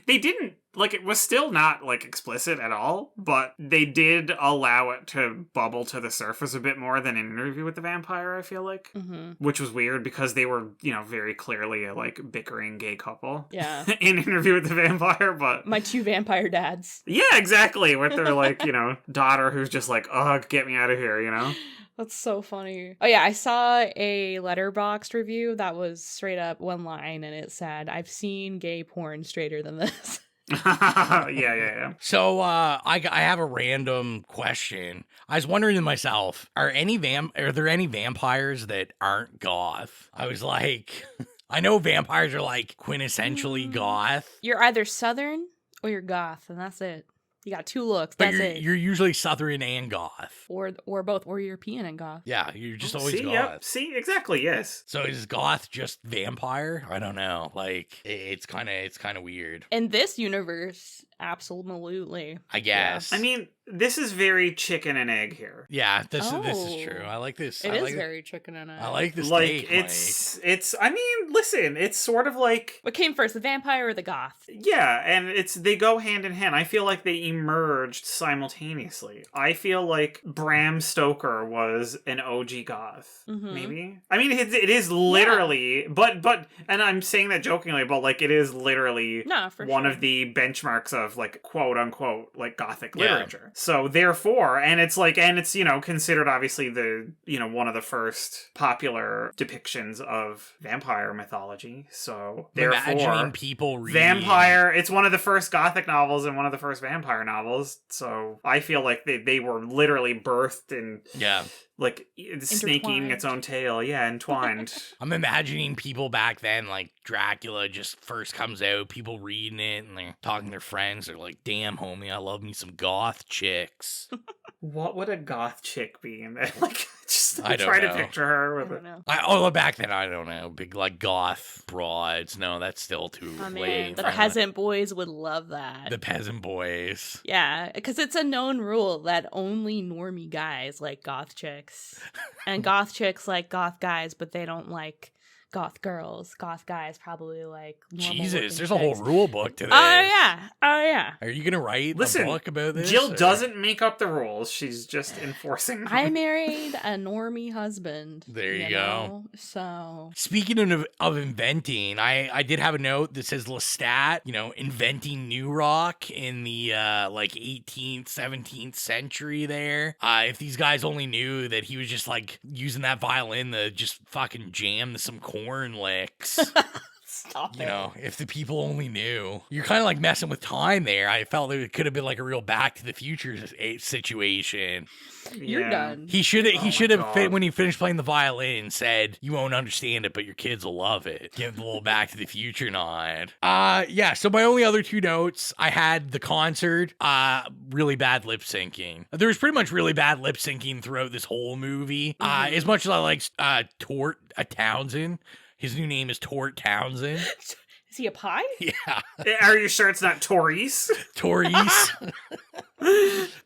Speaker 8: they didn't like, it was still not, like, explicit at all, but they did allow it to bubble to the surface a bit more than in Interview with the Vampire, I feel like. Which was weird because they were, you know, very clearly a, like, bickering gay couple.
Speaker 9: Yeah.
Speaker 8: In Interview with the Vampire, but...
Speaker 9: My two vampire dads.
Speaker 8: Yeah, exactly. With their, like, you know, daughter who's just like, ugh, get me out of here, you know?
Speaker 9: That's so funny. Oh yeah, I saw a Letterboxd review that was straight up one line, and it said, "I've seen gay porn straighter than this."
Speaker 8: Yeah.
Speaker 7: So I have a random question. I was wondering to myself, are there any vampires that aren't goth? I was like, I know vampires are like quintessentially goth.
Speaker 9: You're either Southern or you're goth, and that's it. You got two looks.
Speaker 7: But
Speaker 9: That's it.
Speaker 7: You're usually Southern and goth.
Speaker 9: Or both, or European and goth.
Speaker 7: Yeah, you're just always
Speaker 8: See,
Speaker 7: goth.
Speaker 8: yep. See, exactly, yes.
Speaker 7: So is goth just vampire? I don't know. Like, it's kind of weird.
Speaker 9: In this universe, absolutely.
Speaker 7: I guess.
Speaker 8: Yeah. I mean, this is very chicken and egg here.
Speaker 7: Yeah, this is true. I like this.
Speaker 9: It is very chicken and egg.
Speaker 7: I like this.
Speaker 8: Like,
Speaker 7: take,
Speaker 8: it's. I mean, listen, it's sort of like
Speaker 9: what came first, the vampire or the goth?
Speaker 8: Yeah, and they go hand in hand. I feel like they emerged simultaneously. I feel like Bram Stoker was an OG goth, maybe. I mean, it is literally, but, and I'm saying that jokingly, but like it is literally one of the benchmarks of like quote unquote like gothic literature. So therefore, and it's you know considered obviously the you know one of the first popular depictions of vampire mythology. So therefore,
Speaker 7: imagining people reading
Speaker 8: vampire. It's one of the first gothic novels and one of the first vampire novels. So I feel like they were literally birthed and like snaking its own tail, entwined.
Speaker 7: I'm imagining people back then, like Dracula just first comes out, people reading it, and they're talking to their friends. They're like, "Damn, homie, I love me some goth chicks."
Speaker 8: What would a goth chick be? Like, just
Speaker 7: I don't
Speaker 8: try
Speaker 7: know.
Speaker 8: to picture her with
Speaker 7: back then, I don't know. Big like goth broads. No, that's still too late.
Speaker 9: The peasant boys would love that.
Speaker 7: The peasant boys.
Speaker 9: Yeah, because it's a known rule that only normie guys like goth chicks. And goth chicks like goth guys, but they don't like goth girls. Goth guys probably like
Speaker 7: Jesus, there's a whole rule book to this.
Speaker 9: Oh yeah.
Speaker 7: Are you gonna write a book about this?
Speaker 8: Jill doesn't make up the rules. She's just enforcing them.
Speaker 9: I married a normie husband.
Speaker 7: There you go.
Speaker 9: So
Speaker 7: speaking of inventing, I did have a note that says Lestat, you know, inventing new rock in the like 18th, 17th century there. If these guys only knew that he was just like using that violin to just fucking jam some corn licks.
Speaker 9: Stop
Speaker 7: you know, if the people only knew. You're kind of like messing with time there. I felt it could have been like a real Back to the Future situation.
Speaker 9: You're done.
Speaker 7: He should have when he finished playing the violin said, "You won't understand it, but your kids will love it." Give the little Back to the Future nod. So my only other two notes, I had the concert, really bad lip syncing. There was pretty much really bad lip syncing throughout this whole movie. As much as I like Stuart Townsend. His new name is Stuart Townsend.
Speaker 9: Is he a pie?
Speaker 7: Yeah.
Speaker 8: Are you sure it's not Tauris?
Speaker 7: Tauris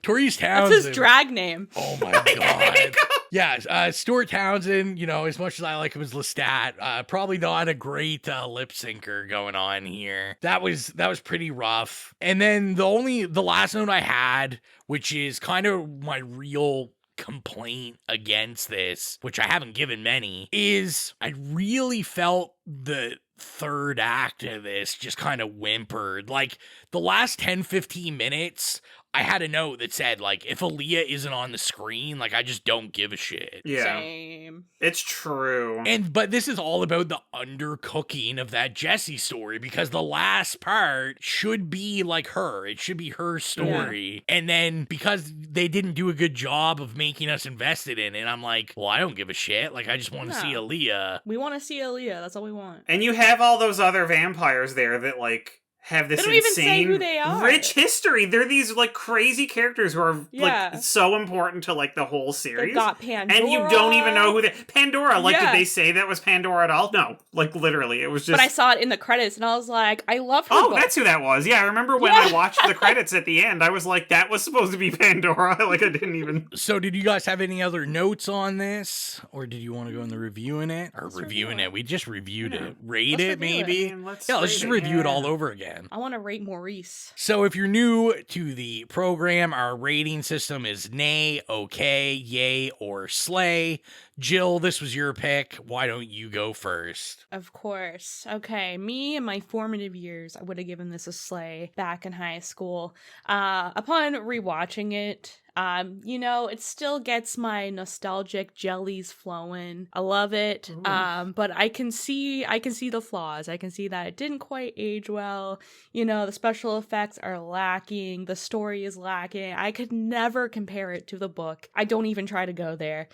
Speaker 7: Tauris Townsend.
Speaker 9: That's his drag name.
Speaker 7: Oh my god. Yeah, Stuart Townsend, you know, as much as I like him as Lestat, probably not a great lip syncer going on here. That was pretty rough. And then the last note I had, which is kind of my real complaint against this, which I haven't given many, is I really felt the third act of this just kind of whimpered. Like the last 10-15 minutes, I had a note that said, like, if Aaliyah isn't on the screen, like, I just don't give a shit.
Speaker 8: Yeah.
Speaker 9: Same.
Speaker 8: It's true.
Speaker 7: But this is all about the undercooking of that Jessie story, because the last part should be like her. It should be her story. Yeah. And then because they didn't do a good job of making us invested in it, I'm like, well, I don't give a shit. Like, I just want to see Aaliyah.
Speaker 9: We want to see Aaliyah. That's all we want.
Speaker 8: And you have all those other vampires there that, like, have this insane rich history. They're these like crazy characters who are like so important to like the whole series.
Speaker 9: They've got Pandora.
Speaker 8: And you don't even know who Pandora, like did they say that was Pandora at all? No. Like literally it was just
Speaker 9: But I saw it in the credits and I was like, I love her.
Speaker 8: Oh, that's who that was. Yeah, I remember when I watched the credits at the end, I was like, that was supposed to be Pandora. Like I didn't even
Speaker 7: So did you guys have any other notes on this? Or did you want to go in the reviewing it? Or reviewing it? We just reviewed it. Rate it maybe?
Speaker 8: Let's
Speaker 7: just review it all over again. again.
Speaker 9: I want to rate Maurice.
Speaker 7: So if you're new to the program, our rating system is nay, okay, yay, or slay. Jill, this was your pick. Why don't you go first?
Speaker 9: Of course. Okay, me in my formative years, I would have given this a slay back in high school. Upon rewatching it, it still gets my nostalgic jellies flowing. I love it. But I can see the flaws. I can see that it didn't quite age well. The special effects are lacking. The story is lacking. I could never compare it to the book. I don't even try to go there.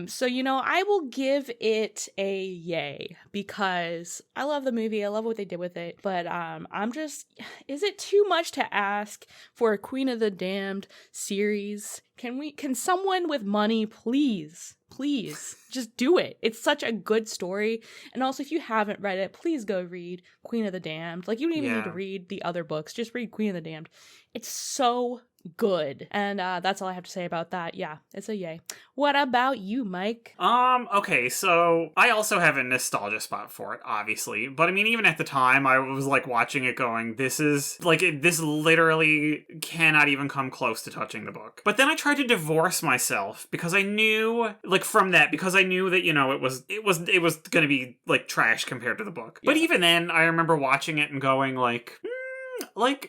Speaker 9: So, I will give it a yay because I love the movie. I love what they did with it. But is it too much to ask for a Queen of the Damned series? Can someone with money please just do it? It's such a good story. And also, if you haven't read it, please go read Queen of the Damned. Like, you don't even need to read the other books. Just read Queen of the Damned. It's so good. And that's all I have to say about that. Yeah, it's a yay. What about you, Mike?
Speaker 8: Okay, so I also have a nostalgia spot for it, obviously. But I mean, even at the time, I was like watching it going, this literally cannot even come close to touching the book. But then I tried to divorce myself because I knew, because I knew that, it was gonna be like trash compared to the book. Yeah. But even then, I remember watching it and going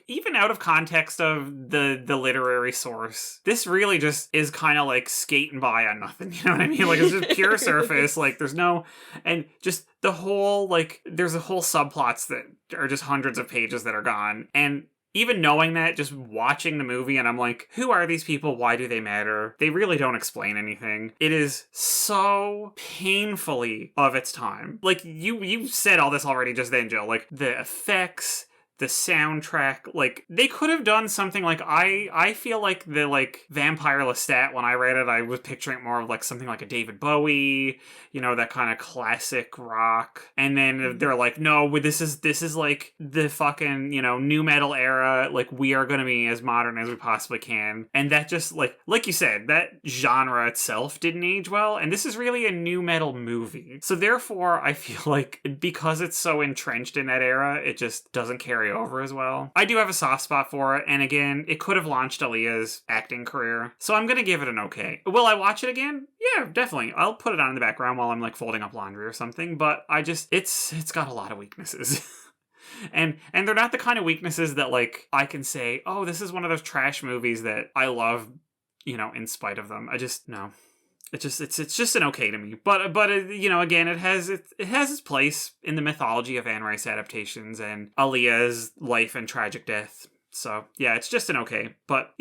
Speaker 8: even out of context of the literary source, this really just is kind of like skating by on nothing. You know what I mean? Like, it's just pure surface. Like, there's no, and just the whole, there's a whole subplots that are just hundreds of pages that are gone. And even knowing that, just watching the movie, and I'm like, who are these people? Why do they matter? They really don't explain anything. It is so painfully of its time. Like, you said all this already just then, Jill. Like, the effects, the soundtrack, they could have done something I feel like the Vampire Lestat, when I read it, I was picturing more of something like a David Bowie, that kind of classic rock. And then they're like, no, this is like the fucking, new metal era. We are going to be as modern as we possibly can. And that just like you said, that genre itself didn't age well. And this is really a new metal movie. So therefore, I feel like because it's so entrenched in that era, it just doesn't carry over as well. I do have a soft spot for it, and again, it could have launched Aaliyah's acting career, so I'm gonna give it an okay. Will I watch it again? Yeah, definitely. I'll put it on in the background while I'm folding up laundry or something, but it's got a lot of weaknesses. And they're not the kind of weaknesses that I can say, oh, this is one of those trash movies that I love, in spite of them. No. It's just an okay to me, but again, it has its place in the mythology of Anne Rice adaptations and Aaliyah's life and tragic death. So yeah, it's just an okay, but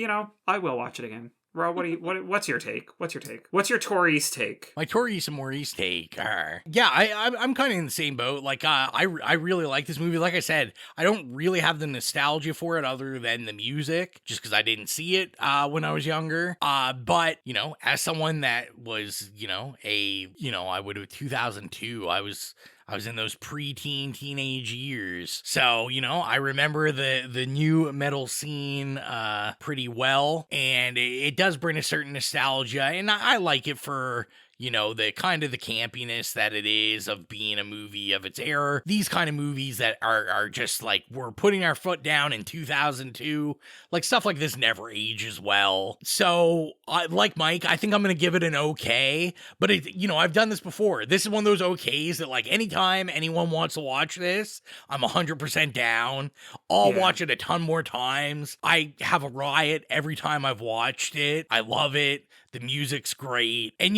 Speaker 8: I will watch it again. Rob, what's your take? What's your Tori's take?
Speaker 7: My Tori's and Maurice take are, yeah, I'm kind of in the same boat. I really like this movie. Like I said, I don't really have the nostalgia for it other than the music, just because I didn't see it when I was younger. But as someone that was, I would have 2002. I was in those preteen, teenage years. So, I remember the new metal scene pretty well, and it does bring a certain nostalgia, and I like it for, the kind of the campiness that it is of being a movie of its era. These kind of movies that are just we're putting our foot down in 2002, stuff like this never ages well. So, like Mike, I think I'm going to give it an okay, but I've done this before. This is one of those okays that anytime anyone wants to watch this, I'm 100% down. I'll watch it a ton more times. I have a riot every time I've watched it. I love it. The music's great. And,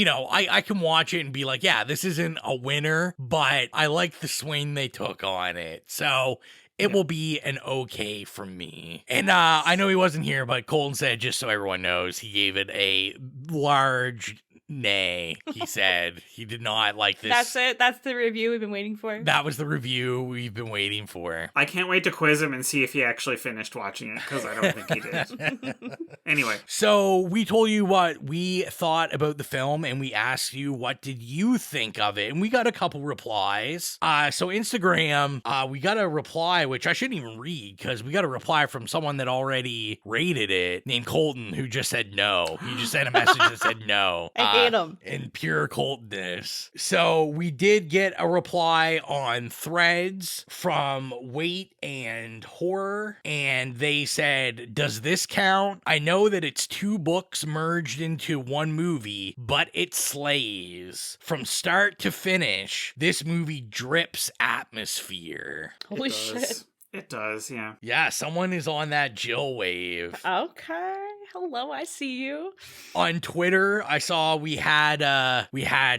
Speaker 7: I can watch it and be like, yeah, this isn't a winner, but I like the swing they took on it. So it will be an okay from me. And I know he wasn't here, but Colton said, just so everyone knows, he gave it a large nay. He said he did not like this.
Speaker 9: That's it? That's the review we've been waiting for?
Speaker 7: That was the review we've been waiting for.
Speaker 8: I can't wait to quiz him and see if he actually finished watching it, because I don't think he did. Anyway.
Speaker 7: So we told you what we thought about the film, and we asked you, what did you think of it? And we got a couple replies. So Instagram, we got a reply, which I shouldn't even read, because we got a reply from someone that already rated it, named Colton, who just said no. He just sent a message that said no.
Speaker 9: Hey, hate him.
Speaker 7: And pure coldness. So we did get a reply on Threads from Wait and Horror, and they said, does this count? I know that it's 2 books merged into one movie, but it slays. From start to finish, this movie drips atmosphere.
Speaker 9: Holy shit.
Speaker 8: It does, yeah.
Speaker 7: Yeah, someone is on that Gill wave.
Speaker 9: Okay. Hello, I see you.
Speaker 7: On Twitter, I saw we had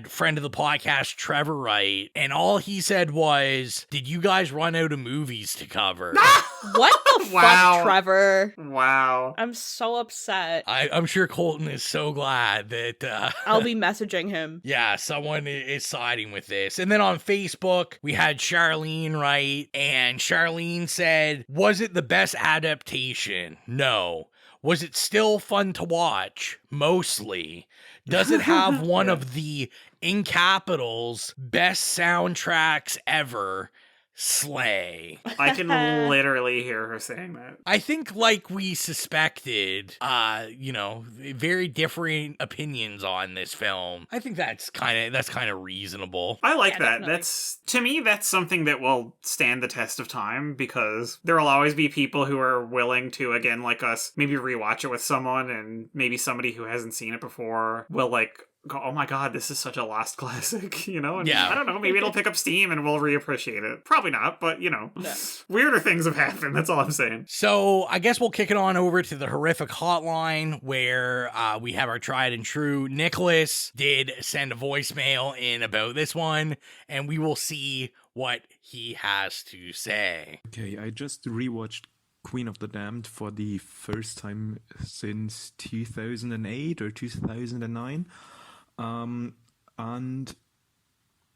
Speaker 7: friend of the podcast Trevor Wright, and all he said was, "Did you guys run out of movies to cover?"
Speaker 9: What the fuck, Trevor?
Speaker 8: Wow.
Speaker 9: I'm so upset.
Speaker 7: I'm sure Colton is so glad that
Speaker 9: I'll be messaging him.
Speaker 7: Yeah, someone is siding with this. And then on Facebook, we had Charlene Wright, and Charlene said, "Was it the best adaptation? No. Was it still fun to watch? Mostly. Does it have one of the, in capitals, best soundtracks ever? Slay."
Speaker 8: I can literally hear her saying that.
Speaker 7: I think, like we suspected, very different opinions on this film. I think that's kind of reasonable.
Speaker 8: I like that.
Speaker 9: Definitely.
Speaker 8: To me, that's something that will stand the test of time, because there will always be people who are willing to, again, like us, maybe rewatch it with someone, and maybe somebody who hasn't seen it before will go, oh my god, this is such a lost classic, And
Speaker 7: Yeah.
Speaker 8: I don't know, maybe it'll pick up steam and we'll reappreciate it. Probably not, but weirder things have happened, that's all I'm saying.
Speaker 7: So I guess we'll kick it on over to the horrific hotline, where we have our tried and true. Nicholas did send a voicemail in about this one, and we will see what he has to say.
Speaker 10: Okay, I just rewatched Queen of the Damned for the first time since 2008 or 2009. And,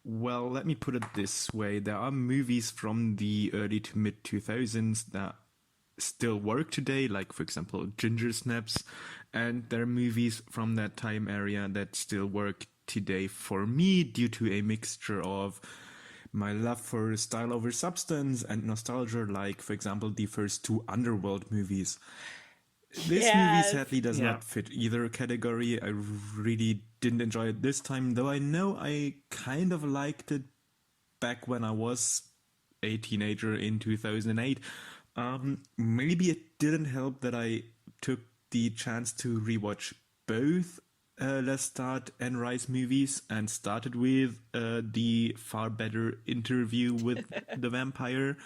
Speaker 10: well, let me put it this way. There are movies from the early to mid 2000s that still work today, like, for example, Ginger Snaps. And there are movies from that time area that still work today for me due to a mixture of my love for style over substance and nostalgia, like, for example, the first 2 Underworld movies. This movie sadly does not fit either category. I really didn't enjoy it this time, though I know I kind of liked it back when I was a teenager in 2008. Maybe it didn't help that I took the chance to rewatch both Lestat and Rice movies and started with the far better Interview with the Vampire,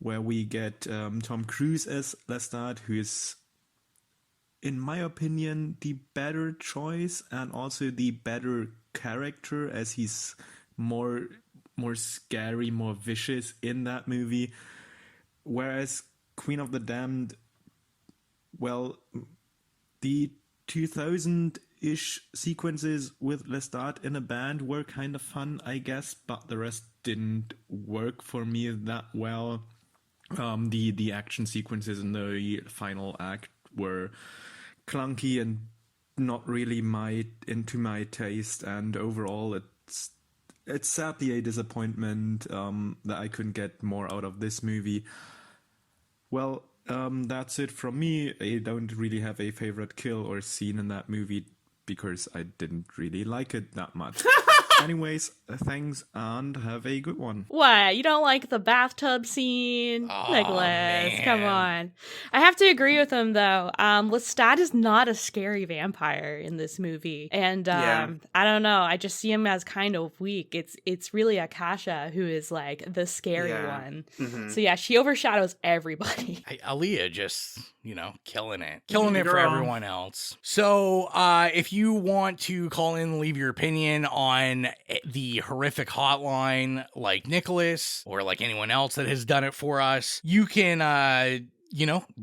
Speaker 10: where we get Tom Cruise as Lestat, who is, in my opinion, the better choice and also the better character, as he's more scary, more vicious in that movie. Whereas Queen of the Damned, well, the 2000-ish sequences with Lestat in a band were kind of fun, I guess, but the rest didn't work for me that well. The action sequences in the final act were clunky and not really into my taste, and overall it's sadly a disappointment that I couldn't get more out of this movie. Well, that's it from me. I don't really have a favorite kill or scene in that movie because I didn't really like it that much. Anyways, thanks and have a good one.
Speaker 9: What? You don't like the bathtub scene?
Speaker 7: Oh,
Speaker 9: Nicholas,
Speaker 7: man.
Speaker 9: come on. I have to agree with him, though. Lestat is not a scary vampire in this movie. And I don't know. I just see him as kind of weak. It's really Akasha who is like the scary one. Mm-hmm. So yeah, she overshadows everybody.
Speaker 7: Aaliyah just, killing it. Killing it for everyone else. So if you want to call in and leave your opinion on the horrific hotline, like Nicholas or like anyone else that has done it for us, you can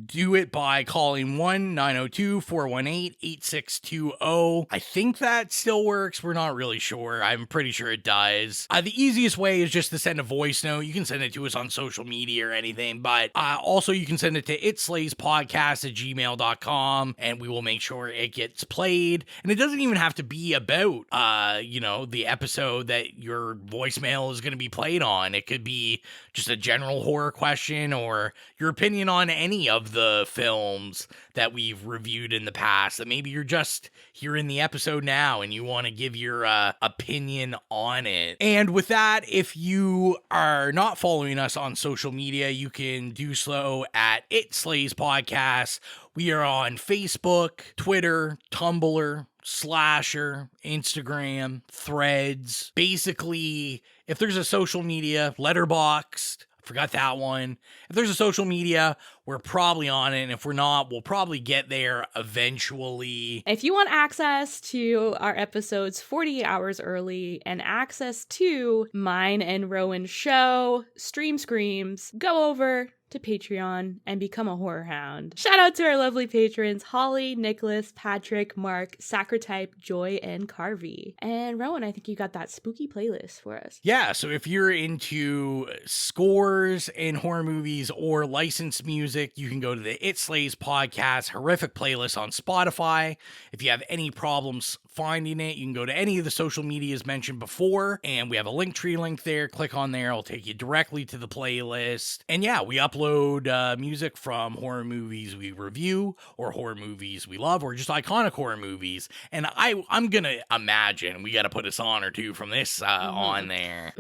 Speaker 7: do it by calling 1-902-418-8620. I think that still works. We're not really sure. I'm pretty sure it does. The easiest way is just to send a voice note. You can send it to us on social media or anything, but also you can send it to itslayspodcast@gmail.com, and we will make sure it gets played. And it doesn't even have to be about, the episode that your voicemail is going to be played on. It could be just a general horror question or your opinion on any of the films that we've reviewed in the past, that maybe you're just hearing the episode now and you want to give your opinion on it. And with that, if you are not following us on social media, you can do so at It Slays Podcast. We are on Facebook, Twitter, Tumblr, Slasher, Instagram, Threads. Basically, if there's a social media, Letterboxd, forgot that one. If there's a social media, we're probably on it. And if we're not, we'll probably get there eventually.
Speaker 9: If you want access to our episodes 48 hours early and access to mine and Rowan's show, Stream Screams, go over to Patreon and become a horror hound. Shout out to our lovely patrons, Holly, Nicholas, Patrick, Mark, Sacrotype, Joy, and Carvey. And Rowan, I think you got that spooky playlist for us.
Speaker 7: Yeah, so if you're into scores in horror movies or licensed music, you can go to the It Slays Podcast horrific playlist on Spotify. If you have any problems finding it, you can go to any of the social medias mentioned before, and we have a Linktree link there. Click on there, it'll take you directly to the playlist. And yeah, we upload music from horror movies we review, or horror movies we love, or just iconic horror movies. And I'm gonna imagine we gotta put a song or two from this on there.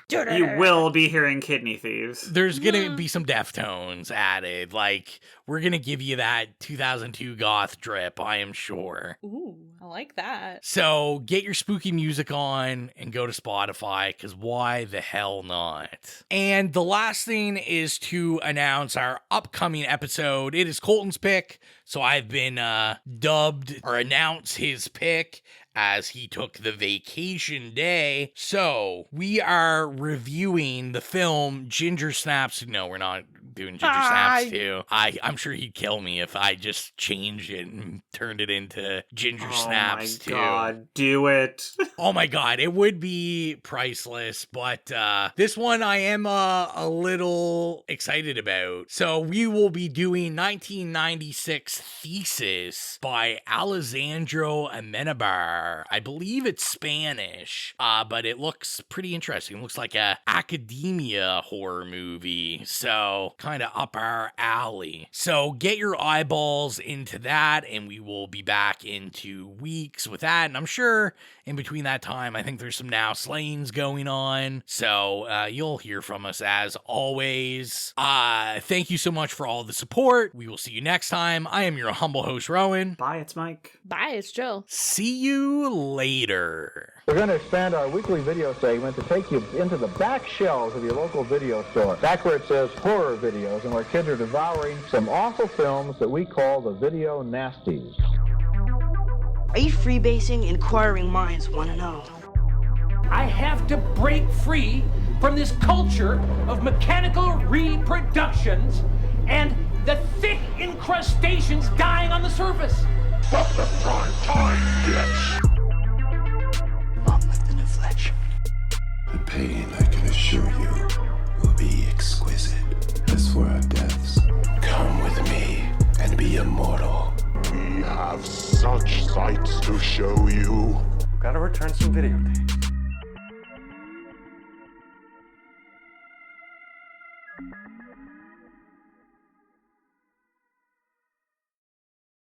Speaker 8: You will be hearing Kidney Thieves.
Speaker 7: There's gonna be some Deftones added. Like, we're gonna give you that 2002 goth drip, I am sure.
Speaker 9: Ooh, I like that.
Speaker 7: So get your spooky music on and go to Spotify, because why the hell not? And the last thing is to announce our upcoming episode. It is Colton's pick, so I've been dubbed or announced his pick as he took the vacation day. So we are reviewing the film Ginger Snaps. No, we're not doing Ginger Snaps 2. I'm sure he'd kill me if I just changed it and turned it into Ginger Snaps 2.
Speaker 8: Oh my god, do it.
Speaker 7: Oh my god, it would be priceless, but this one I am a little excited about. So we will be doing 1996 Thesis by Alessandro Amenabar. I believe it's Spanish, but it looks pretty interesting. It looks like a academia horror movie, so kind of up our alley. So get your eyeballs into that, and we will be back in 2 weeks with that. And I'm sure in between that time, I think there's some Now Slayings going on, so you'll hear from us as always. Thank you so much for all the support. We will see you next time. I am your humble host, Rowan.
Speaker 8: Bye, it's Mike.
Speaker 9: Bye, it's Jill.
Speaker 7: See you later.
Speaker 1: We're going to expand our weekly video segment to take you into the back shelves of your local video store, back where it says horror videos, and where kids are devouring some awful films that we call the video nasties.
Speaker 2: Are you freebasing? Inquiring minds want to know.
Speaker 3: I have to break free from this culture of mechanical reproductions and the thick incrustations dying on the surface.
Speaker 4: Stop the prime time, bitch!
Speaker 2: Not with the new Fletch.
Speaker 5: The pain, I can assure you, will be exquisite. As for our deaths, come with me and be immortal.
Speaker 4: We have such sights to show you.
Speaker 6: We've got to return some videotapes.